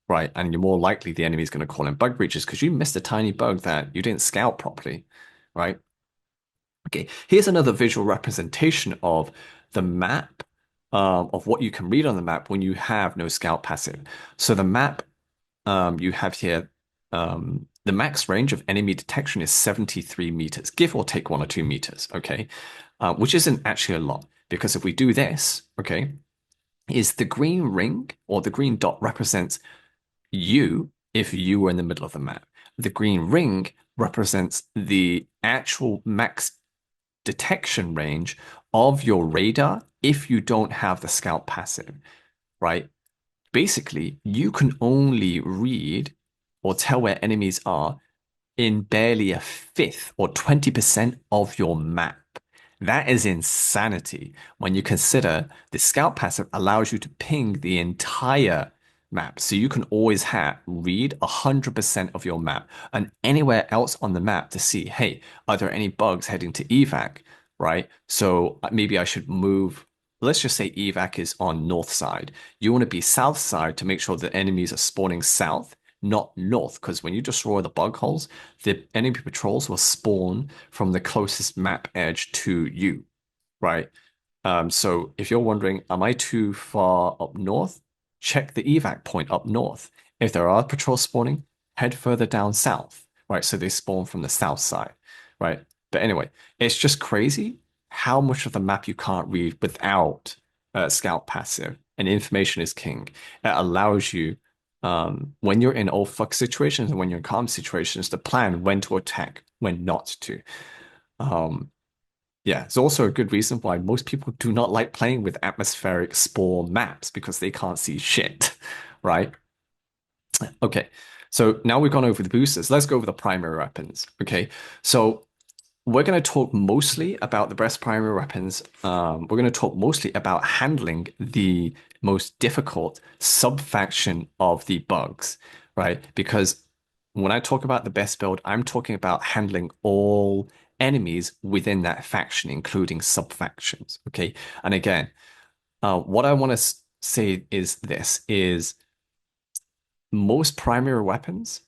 right? And you're more likely the enemy is going to call in bug breaches because you missed a tiny bug that you didn't scout properly, right? Okay, here's another visual representation of the map, of what you can read on the map when you have no scout passive. So the map you have here, the max range of enemy detection is 73 meters, give or take 1 or 2 meters, okay? Which isn't actually a lot because if we do this, okay, is the green ring or the green dot represents you if you were in the middle of the map. The green ring represents the actual max detection range of your radar if you don't have the scout passive, right? Basically, you can only read or tell where enemies are in barely a fifth or 20% of your map. That is insanity when you consider the scout passive allows you to ping the entire map. So you can always read 100% of your map and anywhere else on the map to see, hey, are there any bugs heading to evac, right? So maybe I should move. Let's just say evac is on north side. You want to be south side to make sure the enemies are spawning south, not north, because when you destroy the bug holes, the enemy patrols will spawn from the closest map edge to you, right? So if you're wondering, am I too far up north? Check the evac point up north. If there are patrols spawning, head further down south, right? So they spawn from the south side, right? But anyway, it's just crazy how much of the map you can't read without scout passive. And information is king. It allows you, when you're in all fuck situations and when you're in calm situations, to plan when to attack, when not to. Um, yeah, it's also a good reason why most people do not like playing with atmospheric spore maps because they can't see shit, right? Okay, so now we've gone over the boosters. Let's go over the primary weapons. Okay, so we're going to talk mostly about the best primary weapons. We're going to talk mostly about handling the most difficult sub-faction of the bugs, right? Because when I talk about the best build, I'm talking about handling all enemies within that faction, including sub-factions, okay? And again, what I want to say is this, is most primary weapons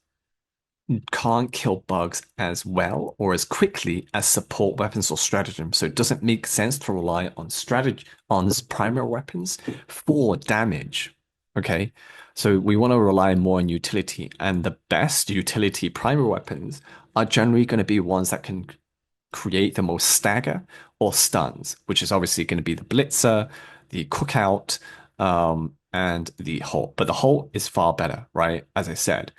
can't kill bugs as well or as quickly as support weapons or stratagems. So it doesn't make sense to rely on strategy on primary weapons for damage. Okay. So we want to rely more on utility, and the best utility primary weapons are generally going to be ones that can create the most stagger or stuns, which is obviously going to be the blitzer, the cookout, and the halt. But the halt is far better, right? As I said.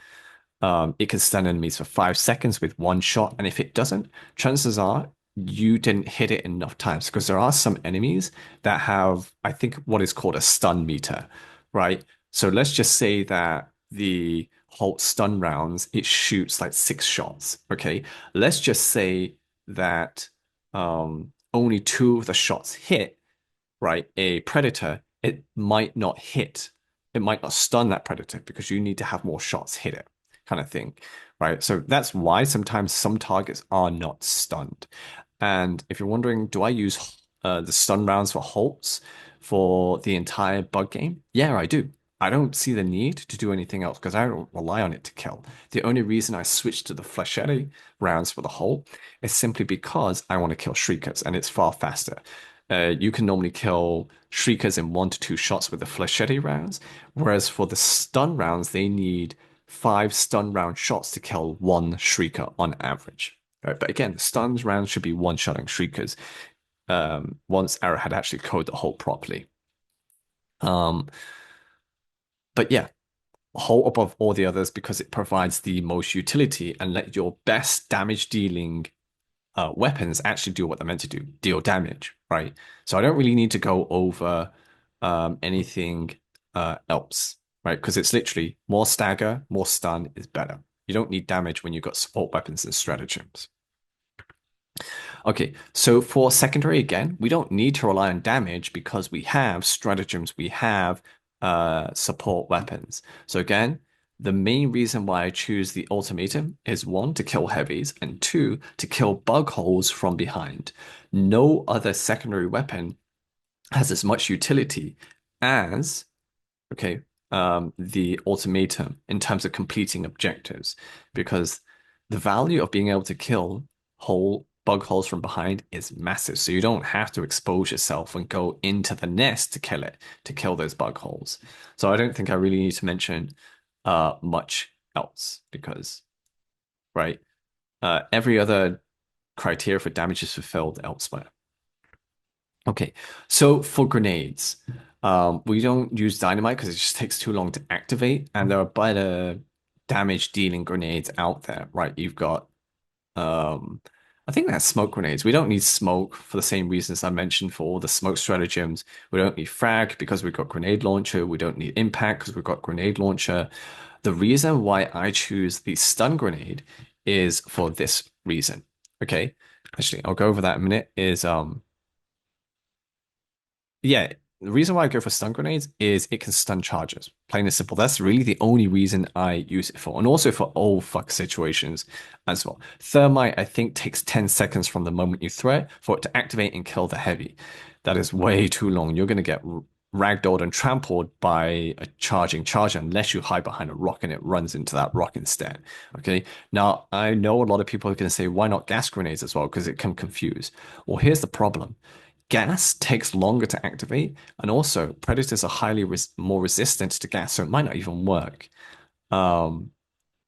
It can stun enemies for 5 seconds with one shot, and if it doesn't, chances are you didn't hit it enough times because there are some enemies that have, I think, what is called a stun meter, right? So let's just say that the whole stun rounds it shoots like 6 shots. Okay, let's just say that only two of the shots hit, right? A predator, it might not hit. It might not stun that predator because you need to have more shots hit it, kind of thing, right? So that's why sometimes some targets are not stunned. And if you're wondering, do I use the stun rounds for halts for the entire bug game? Yeah, I do. I don't see the need to do anything else because I don't rely on it to kill. The only reason I switched to the flechette rounds for the halt is simply because I want to kill shriekers and it's far faster. You can normally kill shriekers in 1 to 2 shots with the flechette rounds, whereas for the stun rounds, they need 5 stun round shots to kill one shrieker on average. Right? But again, the stuns rounds should be one-shotting shriekers once Arrow had actually coded the halt properly. Um, but yeah, halt above all the others because it provides the most utility and let your best damage dealing weapons actually do what they're meant to do, deal damage, right? So I don't really need to go over anything else, right? Because it's literally more stagger, more stun is better. You don't need damage when you've got support weapons and stratagems. Okay, so for secondary again, we don't need to rely on damage because we have stratagems, we have support weapons. So again, the main reason why I choose the ultimatum is one, to kill heavies, and two, to kill bug holes from behind. No other secondary weapon has as much utility as okay, the ultimatum in terms of completing objectives, because the value of being able to kill whole bug holes from behind is massive. So you don't have to expose yourself and go into the nest to kill it, to kill those bug holes. So I don't think I really need to mention much else because, right, every other criteria for damage is fulfilled elsewhere. Okay, so for grenades, we don't use dynamite because it just takes too long to activate, and there are better damage dealing grenades out there, right? You've got, um, I think that's smoke grenades. We don't need smoke for the same reasons I mentioned for all the smoke stratagems. We don't need frag because we've got grenade launcher. We don't need impact because we've got grenade launcher. The reason why I choose the stun grenade is for this reason. Okay, actually, I'll go over that in a minute. Yeah, the reason why I go for stun grenades is it can stun charges. Plain and simple. That's really the only reason I use it for. And also for all fuck situations as well. Thermite, I think, takes 10 seconds from the moment you throw it for it to activate and kill the heavy. That is way too long. You're going to get ragdolled and trampled by a charging charger unless you hide behind a rock and it runs into that rock instead. Okay. Now, I know a lot of people are going to say, why not gas grenades as well? Because it can confuse. Well, here's the problem. Gas takes longer to activate, and also predators are highly more resistant to gas, so it might not even work um,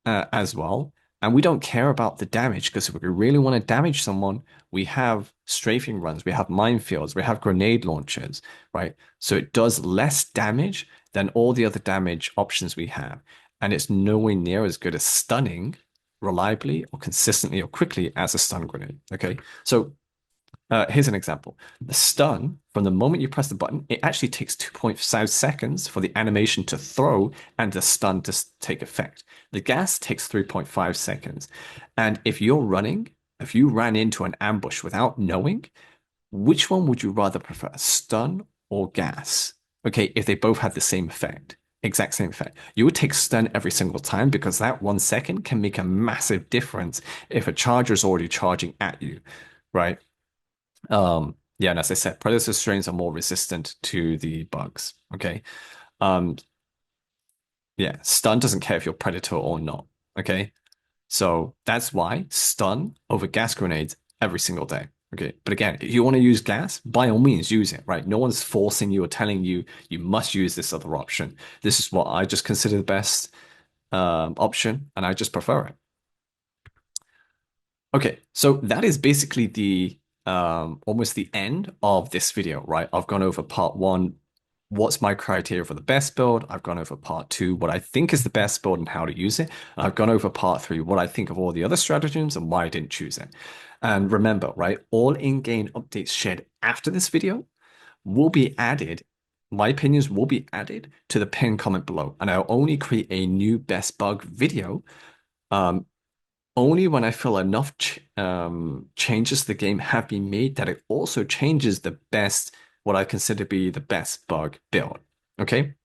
as well. And we don't care about the damage because if we really want to damage someone, we have strafing runs, we have minefields, we have grenade launchers, right? So it does less damage than all the other damage options we have, and it's nowhere near as good as stunning reliably or consistently or quickly as a stun grenade. Okay, so here's an example. The stun, from the moment you press the button, it actually takes 2.5 seconds for the animation to throw and the stun to take effect. The gas takes 3.5 seconds. And if you're running, if you ran into an ambush without knowing, which one would you rather prefer, stun or gas? Okay, if they both had the same effect, exact same effect. You would take stun every single time because that 1 second can make a massive difference if a charger is already charging at you, right? Yeah, and as I said, predator strains are more resistant to the bugs. Okay. Um, yeah, stun doesn't care if you're predator or not. Okay. So that's why stun over gas grenades every single day. Okay. But again, if you want to use gas, by all means use it, right? No one's forcing you or telling you you must use this other option. This is what I just consider the best option, and I just prefer it. Okay, so that is basically the almost the end of this video, right? I've gone over part one, what's my criteria for the best build. I've gone over part two, what I think is the best build and how to use it. And I've gone over part three, what I think of all the other stratagems and why I didn't choose it. And remember, right, all in-game updates shared after this video will be added. My opinions will be added to the pinned comment below. And I'll only create a new best bug video um, only when I feel enough changes to the game have been made that it also changes the best, what I consider to be the best bug build. Okay.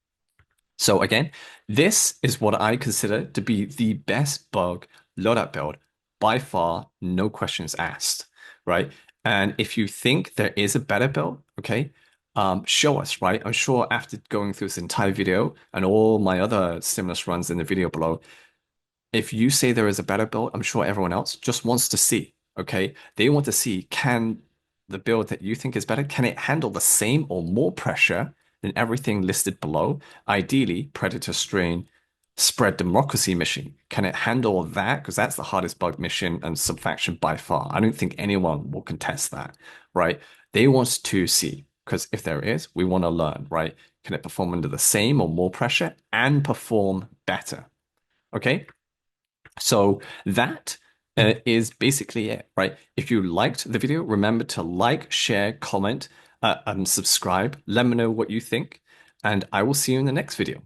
So again, this is what I consider to be the best bug loadout build by far, no questions asked, right? And if you think there is a better build, okay, show us, right? I'm sure after going through this entire video and all my other stimulus runs in the video below, if you say there is a better build, I'm sure everyone else just wants to see, okay? They want to see, can the build that you think is better, can it handle the same or more pressure than everything listed below? Ideally, Predator Strain, Spread Democracy mission. Can it handle that? Because that's the hardest bug mission and subfaction by far. I don't think anyone will contest that, right? They want to see, because if there is, we want to learn, right? Can it perform under the same or more pressure and perform better? Okay? So that is basically it, right? If you liked the video, remember to like, share, comment, and subscribe. Let me know what you think, and I will see you in the next video.